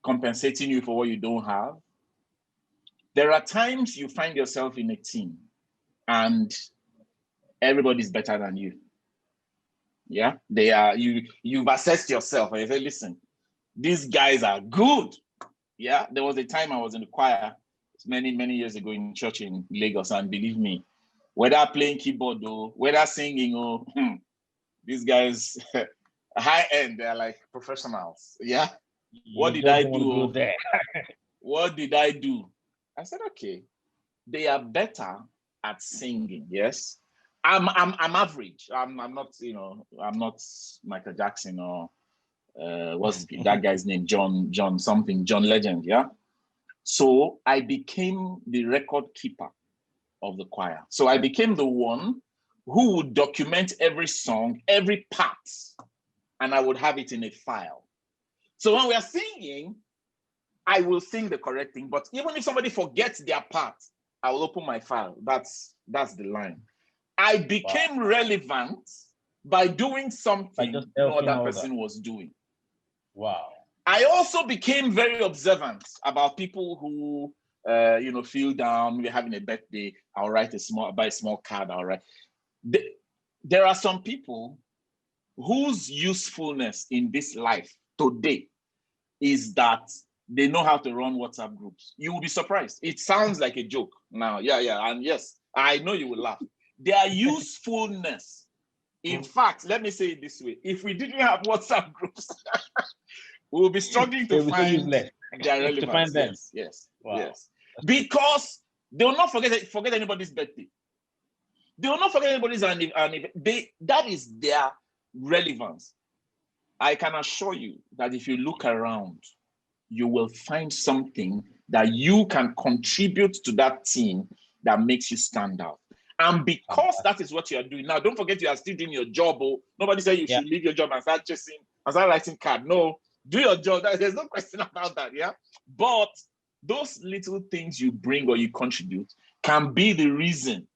compensating you for what you don't have, there are times you find yourself in a team and everybody's better than you. Yeah, they are. You've assessed yourself and you say, listen, these guys are good. Yeah, there was a time I was in the choir many years ago in church in Lagos, and believe me, whether playing keyboard or whether singing these guys high end, they're like professionals. Yeah. What did I do? What did I do? I said, okay, they are better at singing. Yes, I'm average. I'm not, I'm not Michael Jackson or what's that guy's name? John Legend. Yeah. So I became the record keeper of the choir. So I became the one who would document every song, every part, and I would have it in a file. So when we are singing, I will sing the correct thing. But even if somebody forgets their part, I'll open my file. That's the line. I became relevant by doing something no other person was doing. Wow. I also became very observant about people who feel down, maybe having a birthday. I'll buy a small card. I'll write. There are some people whose usefulness in this life today is that they know how to run WhatsApp groups. You will be surprised. It sounds like a joke now. Yeah. And yes, I know you will laugh. Their usefulness. In fact, let me say it this way. If we didn't have WhatsApp groups, we will be struggling to find their relevance. To find them. Yes. Because they will not forget anybody's birthday. They will not forget anybody's that is their relevance. I can assure you that if you look around, you will find something that you can contribute to that team that makes you stand out. And because that is what you are doing now, don't forget you are still doing your job. Oh, nobody said you should leave your job and start chasing, and start writing card. No, do your job. There's no question about that. Yeah, but those little things you bring or you contribute can be the reason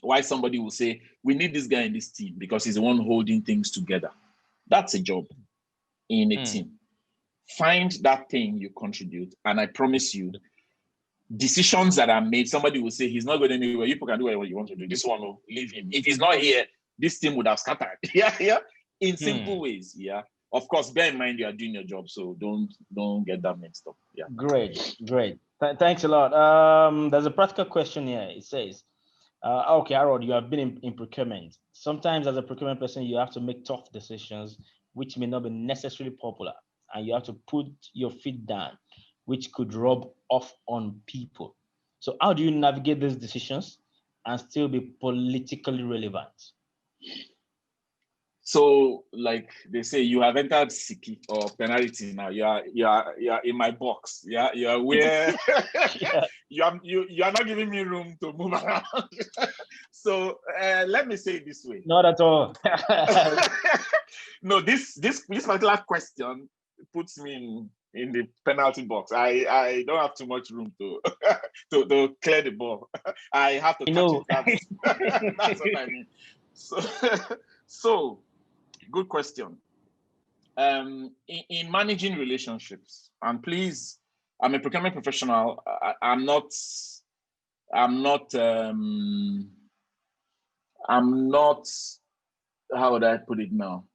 why somebody will say, we need this guy in this team because he's the one holding things together. That's a job in a team. Find that thing you contribute, and I promise you, decisions that are made, somebody will say, he's not going anywhere. You can do whatever you want to do. This one will leave him. If he's not here, this team would have scattered. Yeah. In simple ways. Yeah. Of course, bear in mind you are doing your job, so don't get that mixed up. Yeah. Great. Thanks a lot. There's a practical question here. It says, okay, Harold, you have been in procurement. Sometimes as a procurement person, you have to make tough decisions, which may not be necessarily popular, and you have to put your feet down, which could rub off on people. So how do you navigate these decisions and still be politically relevant? So, like they say, you have entered Siki or penalty now. You are in my box. Yeah, you are where you are not giving me room to move around. So let me say it this way. Not at all. No, this particular question puts me in the penalty box. I don't have too much room to to clear the ball. I have to catch it. That's what I mean. So good question. In managing relationships, and please, I'm a procurement professional. I'm not, how would I put it now?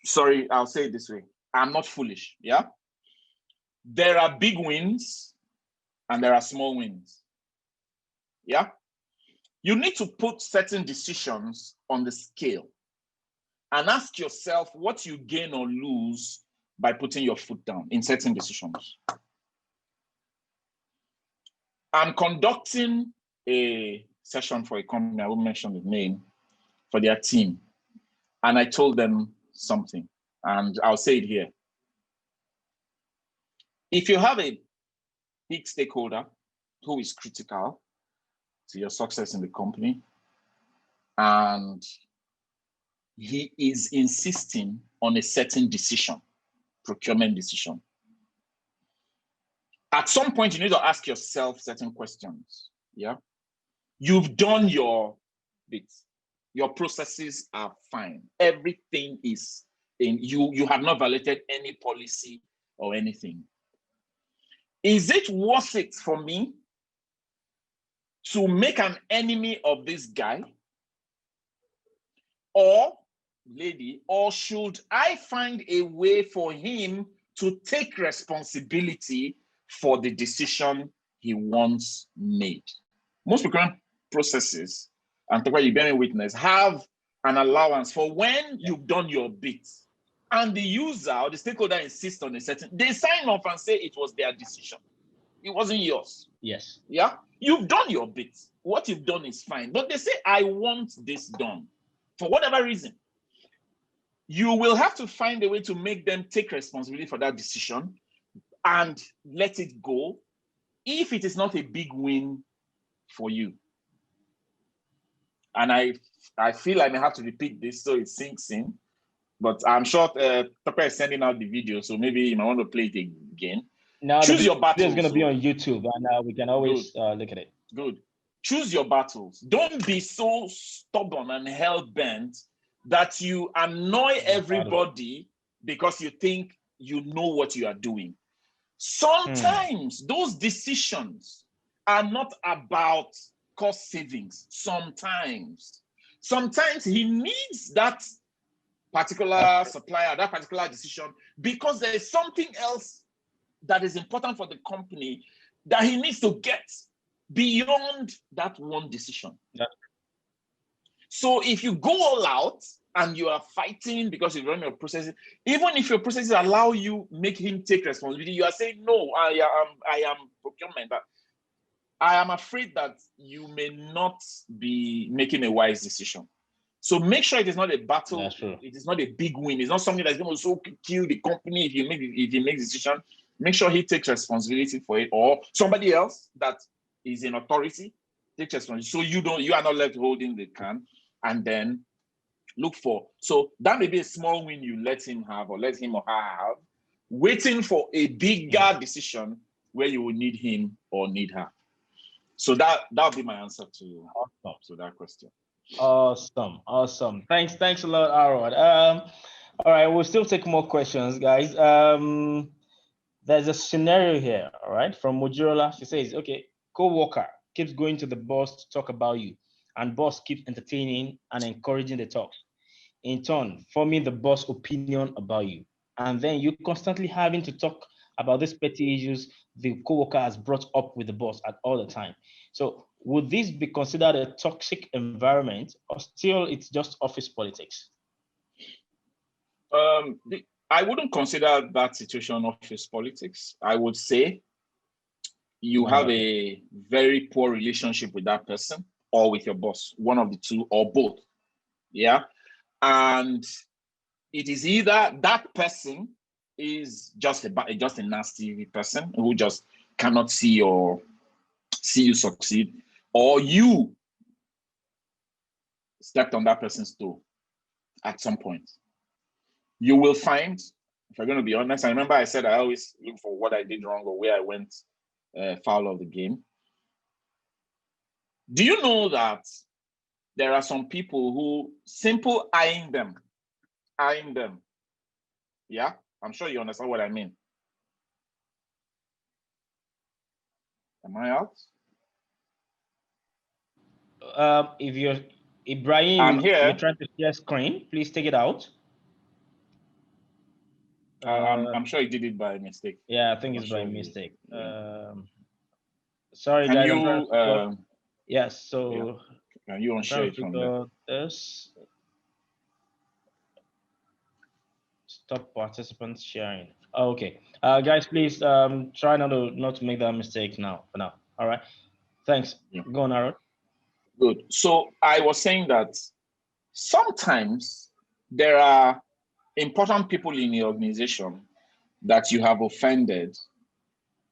Sorry, I'll say it this way. I'm not foolish, yeah? There are big wins and there are small wins, yeah? You need to put certain decisions on the scale and ask yourself what you gain or lose by putting your foot down in certain decisions. I'm conducting a session for a company, I won't mention the name, for their team. And I told them something, and I'll say it here. If you have a big stakeholder who is critical to your success in the company, and he is insisting on a certain decision, procurement decision, at some point you need to ask yourself certain questions. Yeah, you've done your bit. Your processes are fine. Everything is in you. You have not violated any policy or anything. Is it worth it for me to make an enemy of this guy or lady, or should I find a way for him to take responsibility for the decision he once made? Most procurement processes, and Tope, you bear witness, have an allowance for when you've done your bit. And the user or the stakeholder insists on a certain, they sign off and say it was their decision. It wasn't yours. Yes. Yeah. You've done your bit. What you've done is fine. But they say, I want this done. For whatever reason. You will have to find a way to make them take responsibility for that decision and let it go if it is not a big win for you. And I feel I may have to repeat this so it sinks in, but I'm sure Tope is sending out the video, so maybe you might want to play it again. Now the Choose your video is battles. going to be on YouTube, and we can always look at it. Good. Choose your battles. Don't be so stubborn and hell-bent that you annoy everybody because you think you know what you are doing. Sometimes those decisions are not about cost savings. Sometimes he needs that particular supplier, that particular decision, because there is something else that is important for the company that he needs to get beyond that one decision. Yeah. So if you go all out and you are fighting because you run your processes, even if your processes allow you, make him take responsibility, you are saying, no, I am procurement. I am afraid that you may not be making a wise decision. So make sure it is not a battle. It is not a big win. It's not something that's going to so kill the company if he makes a decision. Make sure he takes responsibility for it, or somebody else that is in authority takes responsibility. So you are not left holding the can, and then look for. So that may be a small win you let him have, or let him or her have, waiting for a bigger decision where you will need him or need her. So that'll be my answer to that question. Awesome. Thanks a lot, Aaron. All right, we'll still take more questions, guys. There's a scenario here, all right, from Mojirola. She says, okay, co-worker keeps going to the boss to talk about you, and boss keeps entertaining and encouraging the talk, in turn forming the boss' opinion about you. And then you constantly having to talk about these petty issues the co-worker has brought up with the boss at all the time. So would this be considered a toxic environment, or still it's just office politics? I wouldn't consider that situation office politics. I would say you have a very poor relationship with that person or with your boss, one of the two or both. Yeah. And it is either that person is just a nasty person who just cannot see you succeed, or you stepped on that person's toe at some point. You will find, if I'm going to be honest, I remember I said I always look for what I did wrong or where I went foul of the game. Do you know that there are some people who simple eyeing them, yeah? I'm sure you understand what I mean. Am I out? If you're Ibrahim, I'm here. You're trying to share screen, please take it out. I'm sure you did it by mistake. Yeah, I think it's by mistake. Sorry, can guys. You, yes, so yeah. Can you unshare it from there? This. Stop participants sharing. Oh, okay, guys, please try not to make that mistake now. For now, all right. Thanks. Yeah. Go on, Aaron. Good. So I was saying that sometimes there are important people in the organization that you have offended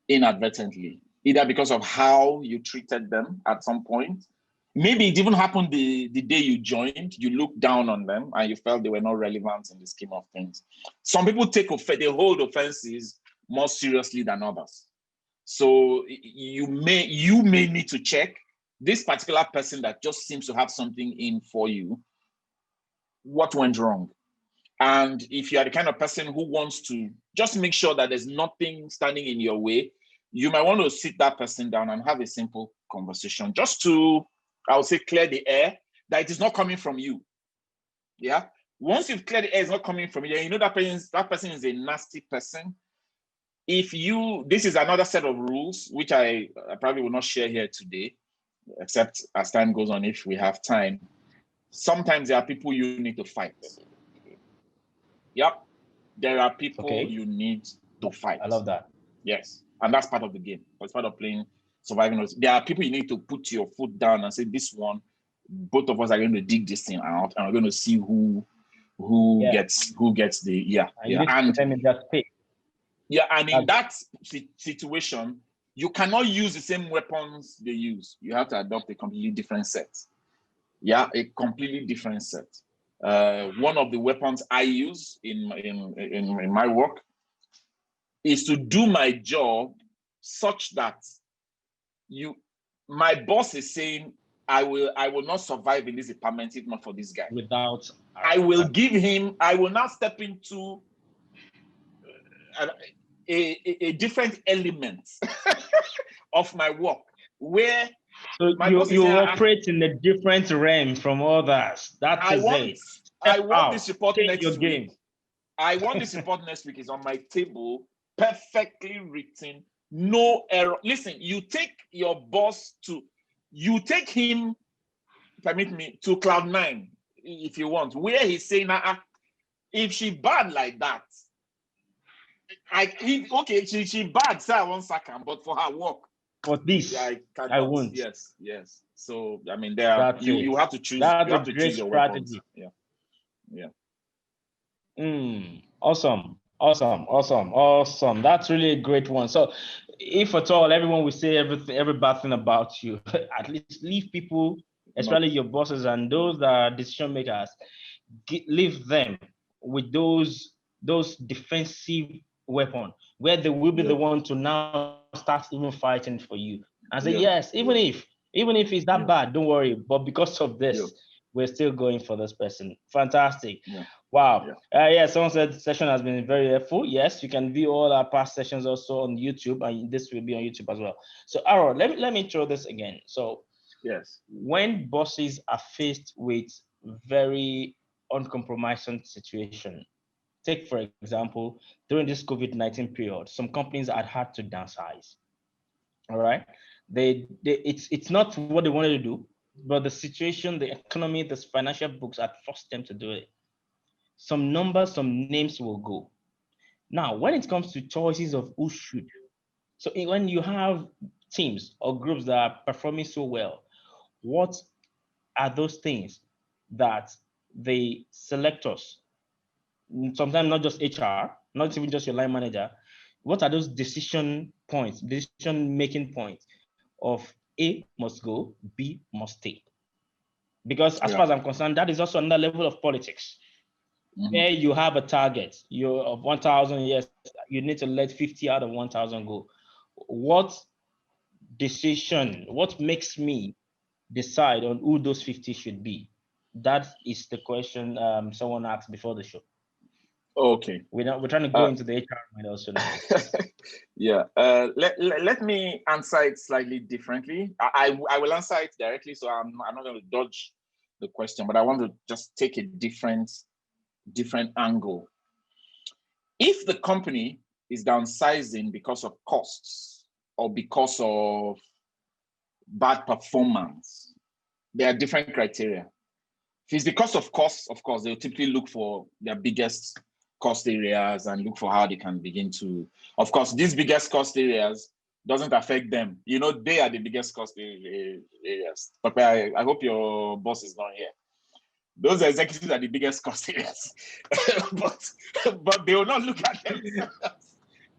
inadvertently, either because of how you treated them at some point. Maybe it even happened the day you joined, you looked down on them and you felt they were not relevant in the scheme of things. Some people they hold offenses more seriously than others. So you may need to check this particular person that just seems to have something in for you. What went wrong? And if you are the kind of person who wants to just make sure that there's nothing standing in your way, you might want to sit that person down and have a simple conversation just to, I would say, clear the air that it is not coming from you. Yeah. Once you've cleared the air, it's not coming from you, then you know that person is a nasty person. This is another set of rules, which I probably will not share here today, except as time goes on, if we have time. Sometimes there are people you need to fight. Yep. There are people you need to fight. I love that. Yes. And that's part of the game. It's part of playing surviving. There are people you need to put your foot down and say, this one, both of us are going to dig this thing out and we're going to see who gets the and in that space. Yeah, and in that situation, you cannot use the same weapons they use. You have to adopt a completely different set. Yeah, a completely different set. One of the weapons I use in my work is to do my job such that my boss is saying, I will not survive in this department if not for this guy. Without, I will now step into a different element of my work where so my boss is you saying, operate in a different realm from others. I want this report next week. I want this report next week. Is on my table, perfectly written, no error. Listen, you take your boss you take him, permit me, to cloud 9 if you want, where he's saying, if she bad like that, she bad, say I won't sack her, but for her work, for this, I won't. Yes. So I mean, you have to choose. That's you have to choose your strategy. Weapons. Yeah. Awesome. That's really a great one. So, if at all everyone will say every bad thing about you, at least leave people, especially your bosses and those that are decision makers, leave them with those defensive weapon where they will be the one to now start even fighting for you and say, yes, even if it's that bad, don't worry, but because of this, we're still going for this person. Fantastic. Wow. Someone said the session has been very helpful. Yes, you can view all our past sessions also on YouTube, and this will be on YouTube as well. So Aaron, let me throw this again. So yes, when bosses are faced with very uncompromising situation, take for example, during this COVID-19 period, some companies had to downsize. All right. It's not what they wanted to do, but the situation, the economy, the financial books had forced them to do it. Some numbers, some names will go. Now, when it comes to choices of who should, so when you have teams or groups that are performing so well, what are those things that the selectors, sometimes not just HR, not even just your line manager, what are those decision making points of A must go, B must stay? Because as far as I'm concerned, that is also another level of politics. Where you have a target, you're of 1,000, yes, you need to let 50 out of 1,000 go. What makes me decide on who those 50 should be? That is the question someone asked before the show. Okay. We're trying to go into the HR mind also now. Let me answer it slightly differently. I will answer it directly, so I'm not going to dodge the question, but I want to just take a different angle. If the company is downsizing because of costs or because of bad performance, there are different criteria. If it's because of costs, of course, they'll typically look for their biggest cost areas and look for how they can begin to, of course, these biggest cost areas doesn't affect them. You know, they are the biggest cost areas. But I hope your boss is not here. Those executives are the biggest cost areas. but they will not look at themselves.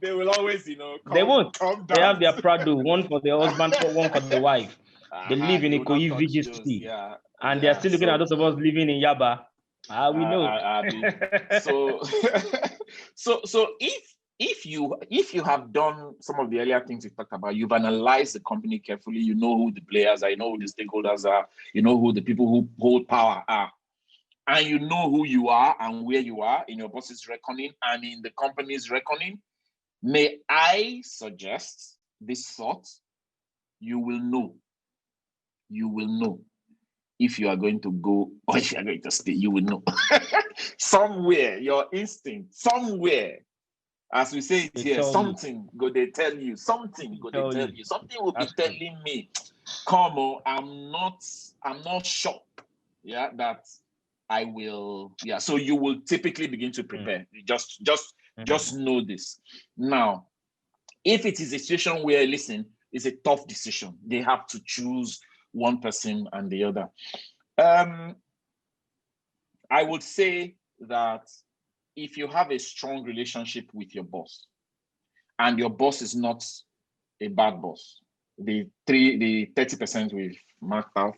They will always, they won't. They have their Prado, one for the husband, one for the wife. They live in Ikoyi VGC. And they're still looking at those of us living in Yaba. We know. So if you have done some of the earlier things we talked about, you've analyzed the company carefully, you know who the players are, you know who the stakeholders are, you know who the people who hold power are, and you know who you are and where you are in your boss's reckoning and in the company's reckoning, may I suggest this thought? You will know if you are going to go or if you are going to stay. You will know. Somewhere, your instinct, somewhere, as we say it here, something go they tell you, something go they tell you, something will be telling me, come on, I'm not sure, that I will, so you will typically begin to prepare. Just know this. Now, if it is a situation where, listen, it's a tough decision, they have to choose one person and the other. I would say that if you have a strong relationship with your boss and your boss is not a bad boss, the 30% we've marked out,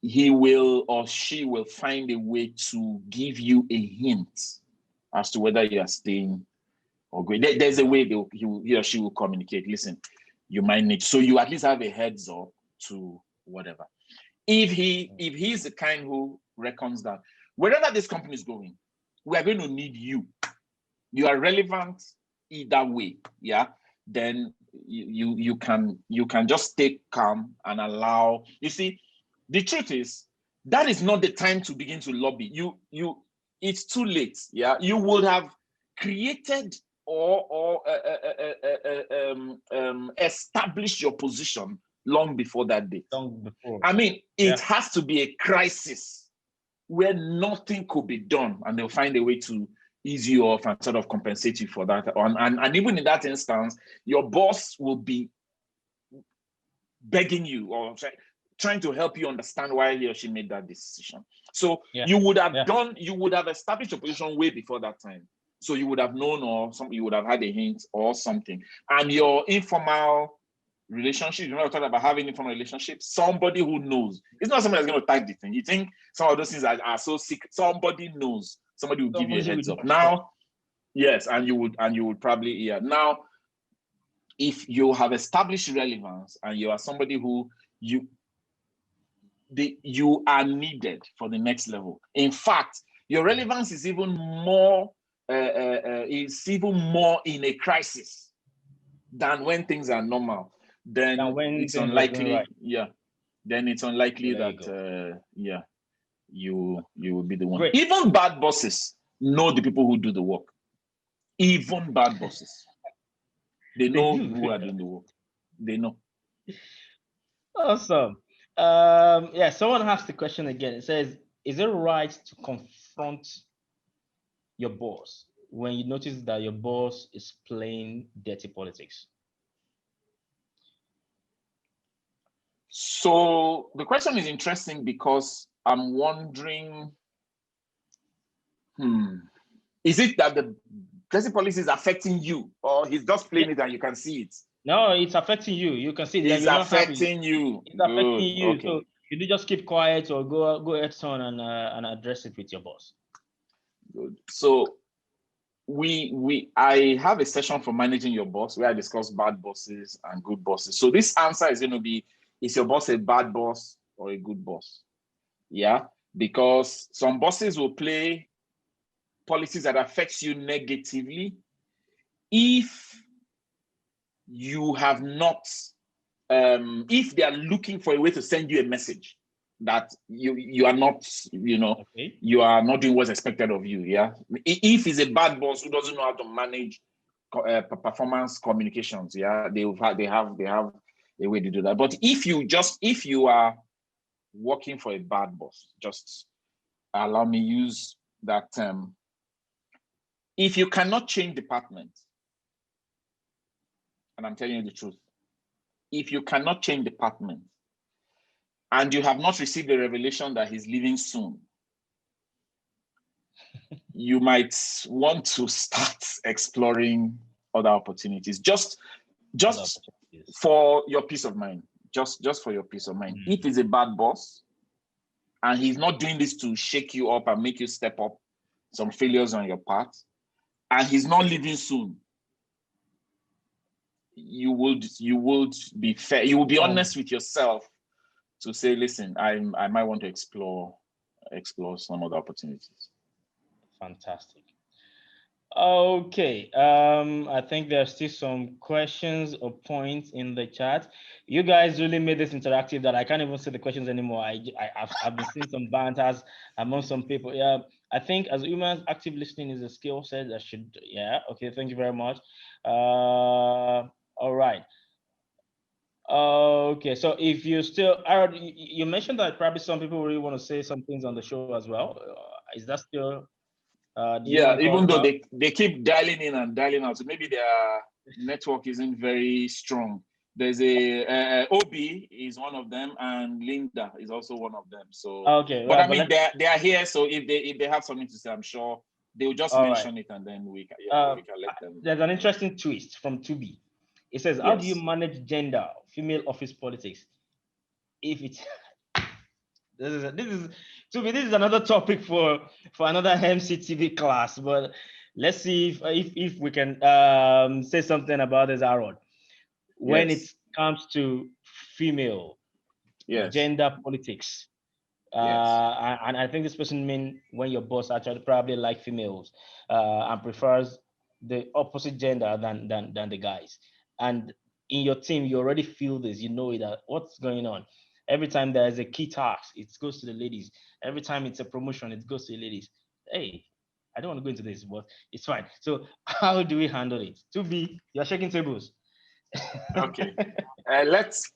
he will or she will find a way to give you a hint as to whether you are staying or going. There's a way he or she will communicate. Listen, you might need, so you at least have a heads up to whatever. If he's the kind who reckons that wherever this company is going, we are going to need you. You are relevant either way, yeah. Then you can just stay calm and allow. You see, the truth is that is not the time to begin to lobby. It's too late. Yeah, you would have created or established your position long before that date. Long before. I mean, it has to be a crisis where nothing could be done, and they'll find a way to ease you off and sort of compensate you for that. And even in that instance, your boss will be begging you or trying to help you understand why he or she made that decision. So you would have established your position way before that time. So you would have known, or you would have had a hint or something. And your informal relationship, you're not talking about having informal relationships, somebody who knows. It's not somebody that's going to type the thing. You think some of those things are so secret. Somebody knows. Somebody will give you a heads up. Now, yes, and you would probably, Now, if you have established relevance and you are somebody who you are needed for the next level. In fact, your relevance is even more in a crisis than when things are normal. Then it's unlikely, Then it's unlikely that you will be the one. Great. Even bad bosses know the people who do the work. Even bad bosses, they know who are doing the work. They know. Awesome. Someone asked the question again. It says, is it right to confront your boss when you notice that your boss is playing dirty politics? So the question is interesting because I'm wondering, is it that the dirty policy is affecting you, or he's just playing it and you can see it? No, it's affecting you. You can see it. It's affecting you. It's affecting you. Okay. So you do just keep quiet or go head on and address it with your boss. Good. So I have a session for managing your boss where I discuss bad bosses and good bosses. So this answer is going to be, is your boss a bad boss or a good boss? Yeah, because some bosses will play policies that affects you negatively if you have not, if they are looking for a way to send you a message that you are not, you are not doing what's expected of you. Yeah, if he's a bad boss who doesn't know how to manage performance communications, they have a way to do that. But if you are working for a bad boss, just allow me use that term. If you cannot change department, and I'm telling you the truth, if you cannot change department and you have not received a revelation that he's leaving soon, you might want to start exploring other opportunities, just for your peace of mind, just for your peace of mind. If he's a bad boss and he's not doing this to shake you up and make you step up some failures on your part, and he's not leaving soon, you would be fair. You will be honest with yourself to say, listen, I might want to explore some other opportunities. Fantastic. Okay. I think there's still some questions or points in the chat. You guys really made this interactive that I can't even see the questions anymore. I've been seeing some banters among some people. Yeah, I think as humans, active listening is a skill set that should. Yeah. Okay. Thank you very much. All right. Okay, so if you still, you mentioned that probably some people really want to say some things on the show as well. Is that still? Even though they keep dialing in and dialing out, so maybe their network isn't very strong. There's a Obi is one of them, and Linda is also one of them. So okay, but I mean they are here, so if they have something to say, I'm sure they will just mention it, and then we can let them. There's an interesting twist from Tope. It says, how do you manage gender, female office politics? If it's this is another topic for another MCTV class, but let's see if we can say something about this, Harold. When it comes to female gender politics, and I think this person mean when your boss actually probably like females and prefers the opposite gender than the guys, and in your team you already feel this, you know that what's going on. Every time there is a key task, it goes to the ladies. Every time it's a promotion, it goes to the ladies. Hey, I don't want to go into this, but it's fine. So how do we handle it? To be, you're shaking tables. Okay, let's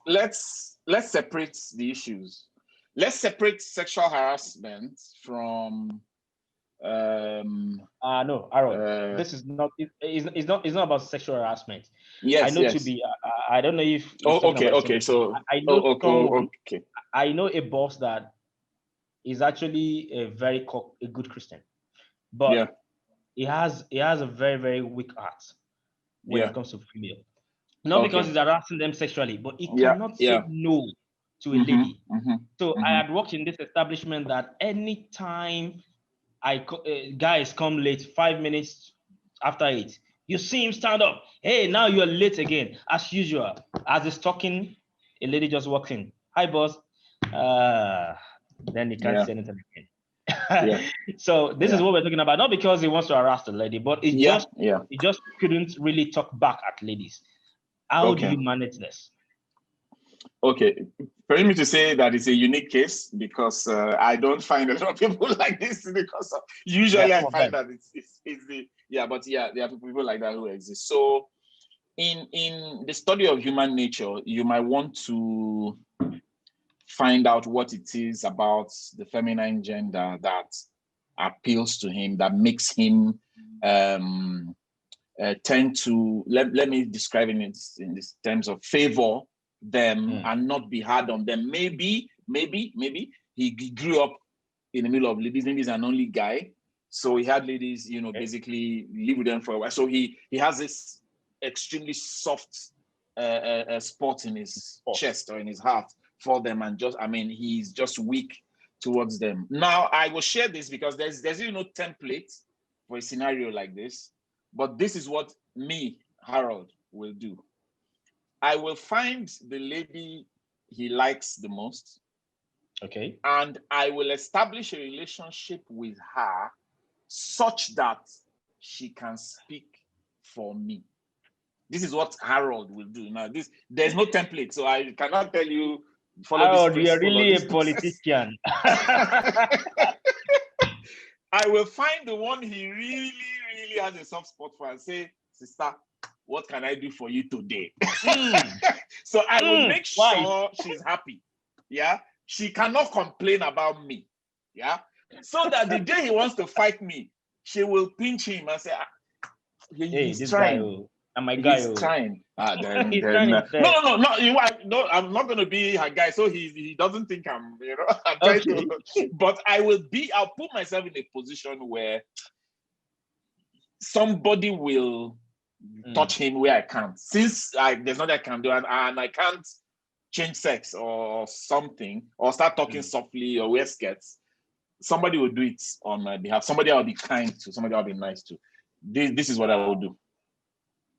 separate the issues. Let's separate sexual harassment from no, Aaron, this is not it's not about sexual harassment. Yes, I know to be I don't know if okay, so I know someone, okay. I know a boss that is actually a good Christian, but he has a very, very weak heart when it comes to female. Not because he's harassing them sexually, but he cannot say no to a lady. So I had worked in this establishment that anytime guys come late 5 minutes after 8, you see him stand up. Hey, now you're late again, as usual. As he's talking, a lady just walks in. Hi, boss. Then he can't say anything again. So this is what we're talking about. Not because he wants to harass the lady, but he just couldn't really talk back at ladies. How do you manage this? Okay, for me to say that it's a unique case because I don't find a lot of people like this because usually I find that it's the there are people like that who exist. So in the study of human nature, you might want to find out what it is about the feminine gender that appeals to him, that makes him tend to, let me describe it in this terms of favor them and not be hard on them. Maybe he grew up in the middle of ladies. Maybe he's an only guy, so he had ladies, basically live with them for a while. So he has this extremely soft spot in his chest or in his heart for them, and he's just weak towards them. Now I will share this because there's really no template for a scenario like this, but this is what me, Harold, will do. I will find the lady he likes the most. Okay. And I will establish a relationship with her such that she can speak for me. This is what Harold will do. Now, there's no template, so I cannot tell you follow Harold, this principle. You're really a politician. I will find the one he really, really has a soft spot for and say, sister, what can I do for you today? So I will make sure she's happy. Yeah. She cannot complain about me. Yeah. So that the day he wants to fight me, she will pinch him and say, he's trying. He's trying. No, I'm not going to be her guy. So he doesn't think I'm trying to, but I'll put myself in a position where somebody will touch him where I can't. Since there's nothing I can do and I can't change sex or something or start talking softly or wear skirts, somebody will do it on my behalf. Somebody I'll be kind to, somebody I'll be nice to. This is what I will do.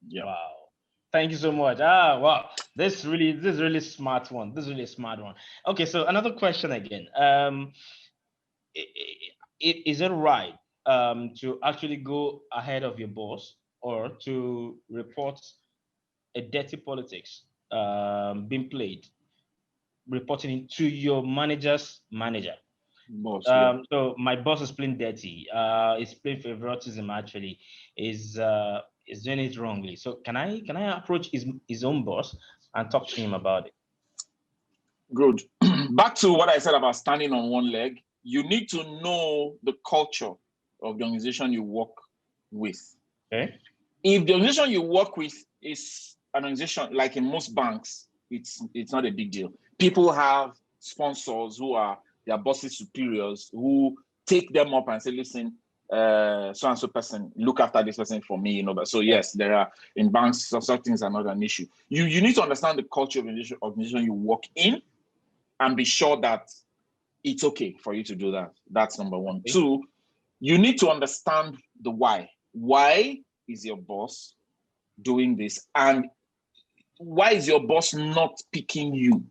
Yeah. Wow. Thank you so much. Wow. This is really smart one. This is really a smart one. Okay, so another question again. Is it right to actually go ahead of your boss or to report a dirty politics being played, reporting it to your manager's manager? Boss, So my boss is playing dirty. Is playing favoritism. Actually, is doing it wrongly. So can I approach his own boss and talk to him about it? Good. Back to what I said about standing on one leg. You need to know the culture of the organization you work with. Okay. If the organization you work with is an organization like in most banks, it's not a big deal. People have sponsors who are their bosses' superiors who take them up and say, listen, so and so person, look after this person for me, So yes, there are in banks, such things are not an issue. You need to understand the culture of the organization you work in and be sure that it's okay for you to do that. That's number one. Okay. 2, you need to understand the why. why is your boss doing this? And why is your boss not picking you?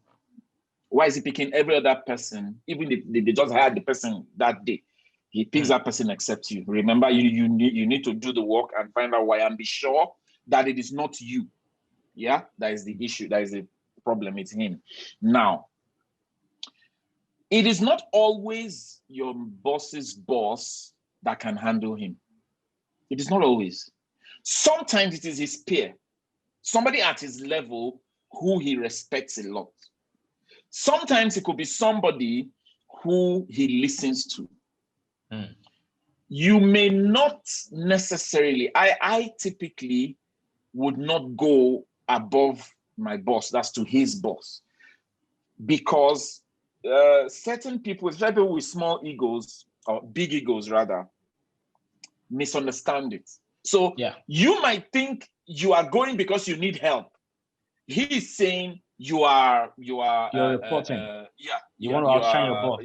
Why is he picking every other person? Even if they just hired the person that day, he picks that person except you. Remember, you need to do the work and find out why, and be sure that it is not you. Yeah, that is the issue. That is the problem. It's him. Now, it is not always your boss's boss that can handle him. It is not always. Sometimes it is his peer, somebody at his level who he respects a lot. Sometimes it could be somebody who he listens to. You may not necessarily, I typically would not go above my boss, that's to his boss, because certain people, especially people with small egos, or big egos rather, misunderstand it. So you might think you are going because you need help. He is saying you're reporting. You want to outshine your boss.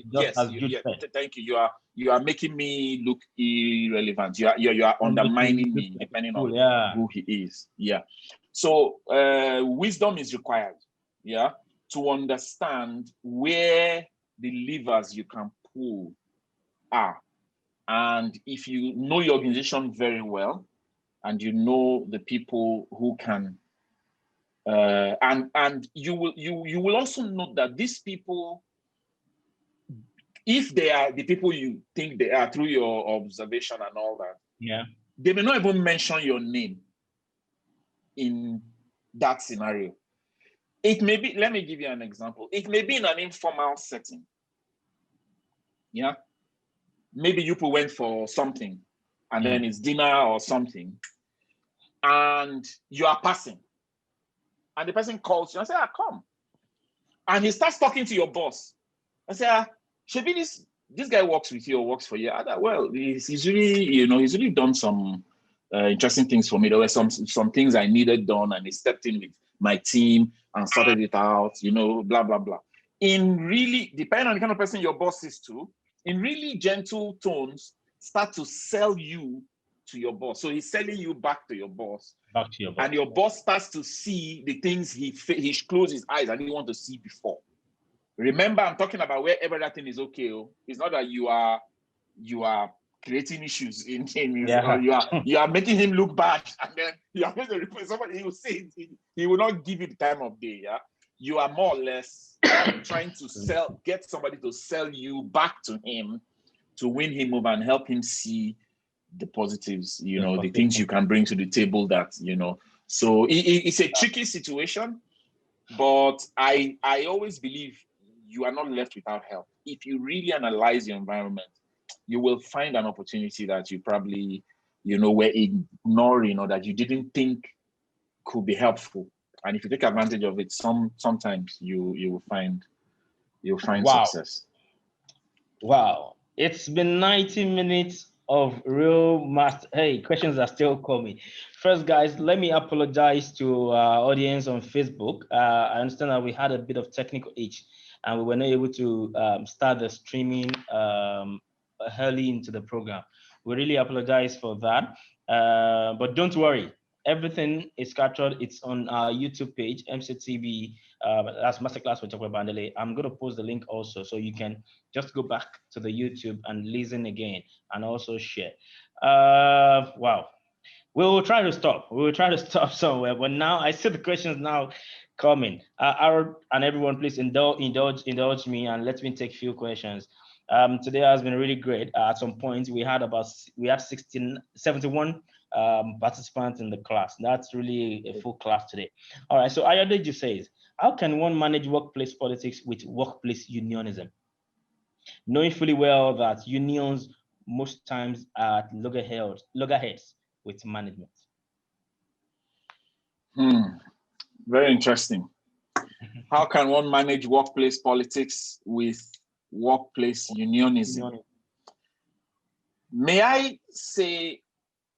Thank you. You are making me look irrelevant. You are undermining me, depending on who he is. Yeah. So wisdom is required. Yeah, to understand where the levers you can pull are, and if you know your organization very well, and you know the people who can. And you will also note that these people, if they are the people you think they are through your observation and all that, they may not even mention your name in that scenario. It may be, let me give you an example. It may be in an informal setting. Yeah. Maybe you went for something and then it's dinner or something, and you are passing. And the person calls you and says, come. And he starts talking to your boss. I say, Shebi, this guy works with you or works for you. Well, he's really done some interesting things for me. There were some things I needed done, and he stepped in with my team and sorted it out, blah, blah, blah. In really, depending on the kind of person your boss is to, in really gentle tones, start to sell you to your boss. So he's selling you back to your boss. And your boss starts to see the things he closes his eyes and he wants to see before. Remember, I'm talking about where everything is okay. It's not that you are creating issues in or you are making him look bad, and then you are going to replace somebody. He will say it. He will not give you the time of day. Yeah, you are more or less trying to get somebody to sell you back to him, to win him over and help him see the positives, the things you can bring to the table that, so it's a tricky situation, but I always believe you are not left without help. If you really analyze your environment, you will find an opportunity that you probably, were ignoring, or that you didn't think could be helpful. And if you take advantage of it, sometimes you'll find success. Wow. It's been 90 minutes of real master. Hey, questions are still coming. First, guys, let me apologize to our audience on Facebook. I understand that we had a bit of technical itch and we were not able to start the streaming early into the program. We really apologize for that. But don't worry, everything is captured. It's on our YouTube page, MCTV. That's Masterclass with Tope Bandele. I'm going to post the link also, so you can just go back to the YouTube and listen again, and also share. Wow. We will try to stop. We will try to stop somewhere. But now I see the questions now coming. Aaron and everyone, please indulge me and let me take a few questions. Today has been really great. At some point, we had 71 participants in the class. That's really a full class today. All right. So Ayodeji says, how can one manage workplace politics with workplace unionism, knowing fully well that unions most times are at loggerheads with management? Very interesting. How can one manage workplace politics with workplace unionism? May I say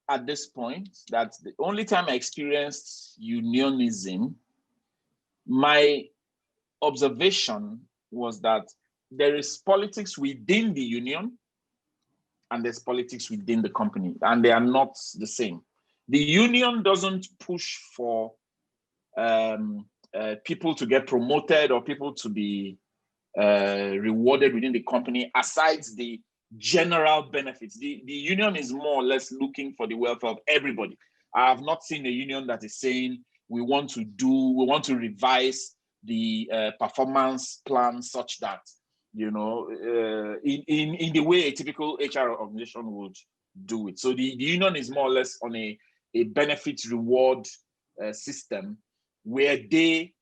at this point that the only time I experienced unionism, my observation was that there is politics within the union and there's politics within the company, and they are not the same. The union doesn't push for people to get promoted or people to be rewarded within the company, aside the general benefits. The union is more or less looking for the welfare of everybody. I have not seen a union that is saying we want to revise the performance plan such that, you know, in the way a typical HR organization would do it. So the union is more or less on a benefit reward system where they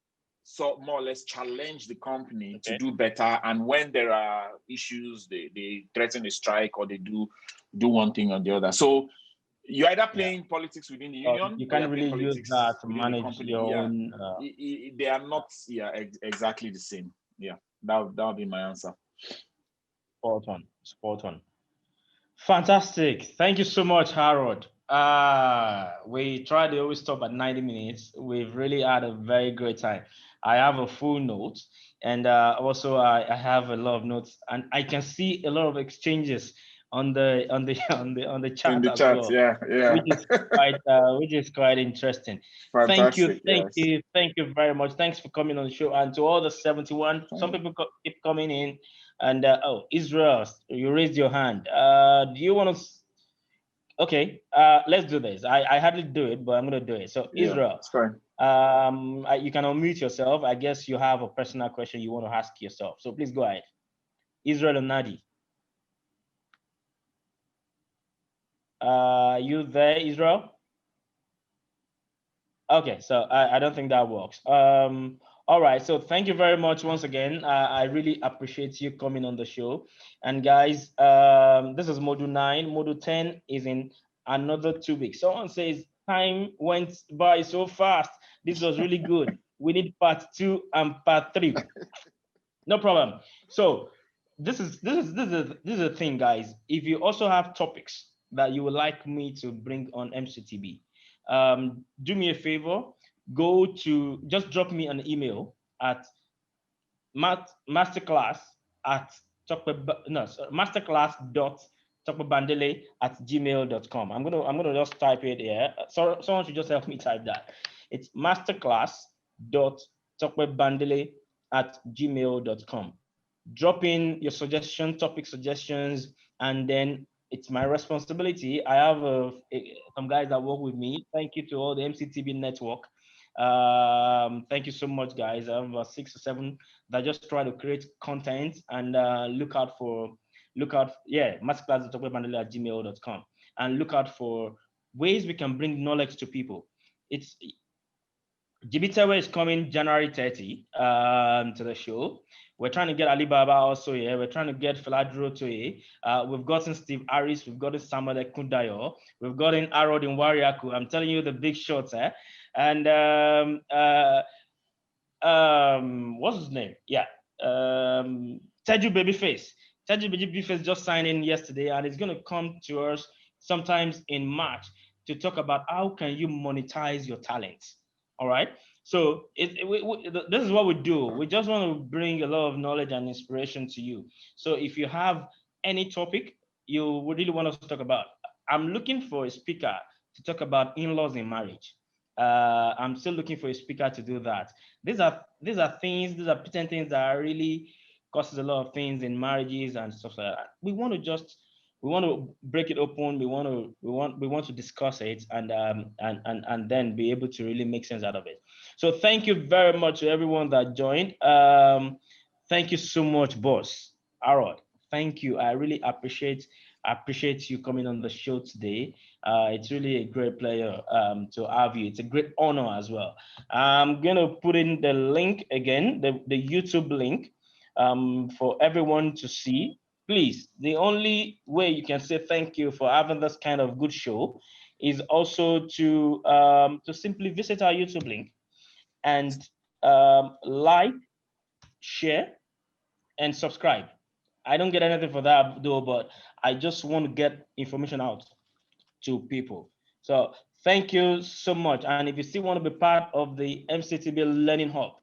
more or less challenge the company to do better, and when there are issues, they threaten a strike or they do one thing or the other. So you're either playing politics within the union, you can't really use that to manage your own. They are not exactly the same. Yeah, that would be my answer. Spot on. Fantastic. Thank you so much, Harold. We try to always stop at 90 minutes. We've really had a very great time. I have a full note, and also I have a lot of notes, and I can see a lot of exchanges on the chat in the as chat, well. yeah, which is quite interesting. Fantastic, thank you very much. Thanks for coming on the show, and to all the 71. Some people keep coming in, and Israel, you raised your hand. Do you want to? Okay, let's do this. I hardly do it, but I'm gonna do it. So Israel, it's fine. You can unmute yourself. I guess you have a personal question you want to ask yourself. So please go ahead. Israel and Nadi. You there, Israel? Okay, so I don't think that works. All right, so thank you very much once again. I really appreciate you coming on the show. And guys, this is module 9. Module 10 is in another 2 weeks. Someone says time went by so fast. This was really good. We need part 2 and part 3. No problem. So this is the thing, guys. If you also have topics that you would like me to bring on MCTB, do me a favor, just drop me an email at masterclass.topebandele@gmail.com. I'm gonna just type it here. So someone should just help me type that. It's masterclass.topebandele@gmail.com. Drop in your topic suggestions, and then it's my responsibility. I have some guys that work with me. Thank you to all the MCTB network. Thank you so much, guys. I have about 6 or 7 that just try to create content, and look out masterclass.topebandele@gmail.com, and look out for ways we can bring knowledge to people. It's Jibitewe is coming January 30 to the show. We're trying to get Alibaba also here. We're trying to get Filadro to here. We've gotten Steve Harris. We've gotten Samuel Kundayo. We've gotten Harold Nwariaku. I'm telling you the big shots, eh? And what's his name? Yeah, Teju Babyface. Teju Babyface just signed in yesterday, and it's going to come to us sometimes in March to talk about how can you monetize your talents. All right. So this is what we do. We just want to bring a lot of knowledge and inspiration to you. So if you have any topic you would really want us to talk about, I'm looking for a speaker to talk about in-laws in marriage. I'm still looking for a speaker to do that. These are potent things that are really causes a lot of things in marriages and stuff like that. We want to break it open. We want to discuss it, and then be able to really make sense out of it. So thank you very much to everyone that joined. Thank you so much, boss Harold. Thank you. I really appreciate you coming on the show today. It's really a great pleasure to have you. It's a great honor as well. I'm gonna put in the link again, the YouTube link, for everyone to see. Please, the only way you can say thank you for having this kind of good show is also to simply visit our YouTube link and like, share, and subscribe. I don't get anything for that though, but I just want to get information out to people. So thank you so much. And if you still want to be part of the MCTB Learning Hub,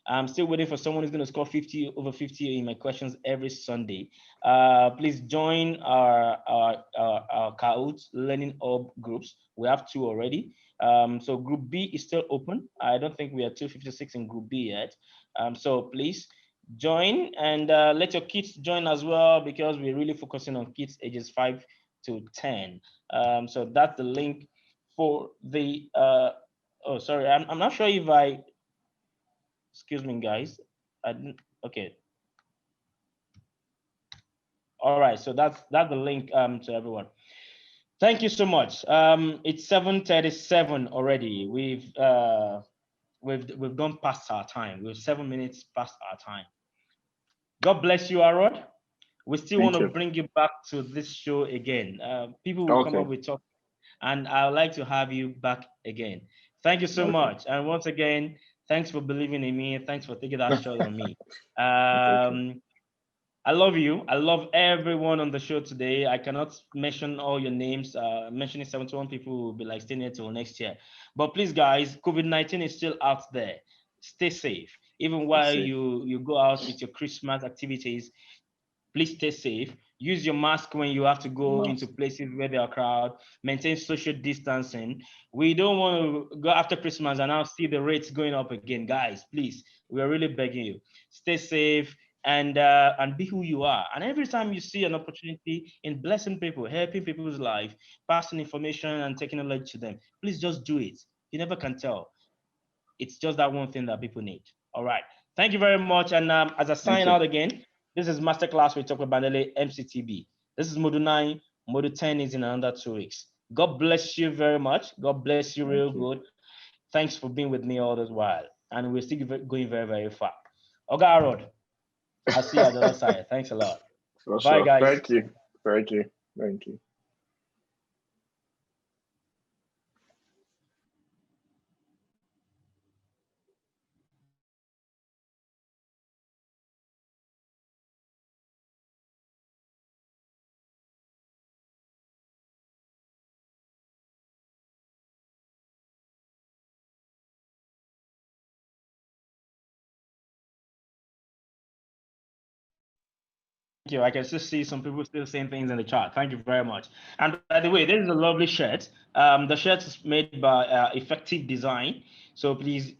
I'm still waiting for someone who's going to score 50 over 50 in my questions every Sunday. Please join our Kahoot Learning Hub groups. We have 2 already. So Group B is still open. I don't think we are 256 in Group B yet. So please join, and let your kids join as well, because we're really focusing on kids ages 5 to 10. So that's the link for the oh, sorry, I'm not sure if I, excuse me guys, I didn't, okay, all right, so that's the link to everyone. Thank you so much. It's 7:37 already. We've gone past our time. We're 7 minutes past our time. God bless you, Arod. We still want to bring you back to this show again. People will come up with talk, and I'd like to have you back again. Thank you so much. And once again, thanks for believing in me. Thanks for taking that shot on me. I love you. I love everyone on the show today. I cannot mention all your names. Mentioning 71 people will be like staying here till next year. But please, guys, COVID-19 is still out there. Stay safe. Even while you go out with your Christmas activities, please stay safe. Use your mask when you have to go into places where there are crowd. Maintain social distancing. We don't want to go after Christmas and now see the rates going up again. Guys, please, we are really begging you. Stay safe and be who you are. And every time you see an opportunity in blessing people, helping people's life, passing information and taking knowledge to them, please just do it. You never can tell. It's just that one thing that people need. All right. Thank you very much. And as I sign out again, this is Masterclass with Tope Bandele, MCTB. This is Module 9. Module 10 is in another 2 weeks. God bless you very much. God bless you real good. Thanks for being with me all this while. And we're still going very, very far. Oga Rod, I'll see you at the other side. Thanks a lot. Bye, guys. Thank you. Thank you. Thank you. Thank you. I can still see some people still saying things in the chat. Thank you very much. And by the way, this is a lovely shirt. The shirt is made by Effective Design. So please,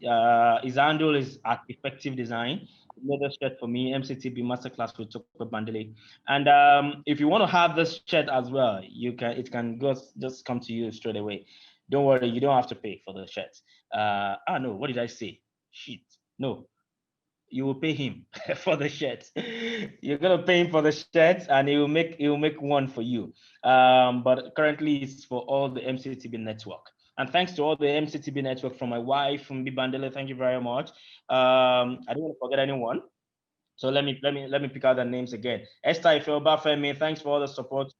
his handle is at Effective Design. Another shirt for me, MCTB Masterclass with Tope Bandele. And if you want to have this shirt as well, you can. It can just come to you straight away. Don't worry, you don't have to pay for the shirt. No, what did I say? Shit, no. You will pay him for the shirt. You're gonna pay him for the shirt, and he will make one for you. But currently, it's for all the MCTB network. And thanks to all the MCTB network, from my wife, from Bandele, thank you very much. I don't want to forget anyone, so let me pick out the names again. Esther Ifeobafemi, thanks for all the support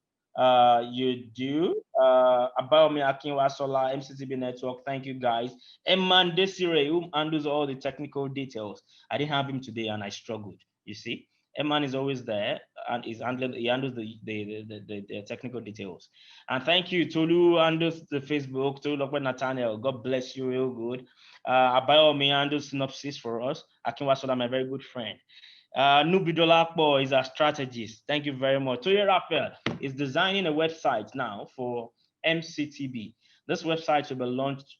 you do. Abayomi Akinwasola, MCTB Network, thank you guys. Eman Desire, who handles all the technical details. I didn't have him today and I struggled, you see. Eman is always there and he handles the technical details. And thank you, Tolu handles the Facebook, Tolu Nathaniel, God bless you real good. Abayomi handles synopsis for us. Akinwasola, my very good friend. Nubidolakbo is a strategist. Thank you very much. Toye Raphael is designing a website now for MCTB. This website will be launched,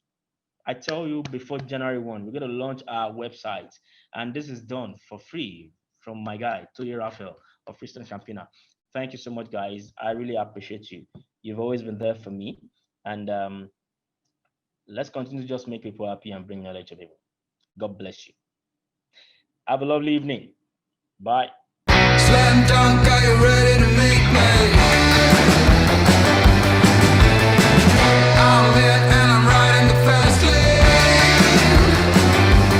I tell you, before January 1. We're going to launch our website. And this is done for free from my guy, Toye Raphael of Christian Champina. Thank you so much, guys. I really appreciate you. You've always been there for me. And let's continue to just make people happy and bring knowledge to people. God bless you. Have a lovely evening. Bye. Slam dunk, are you ready to make me?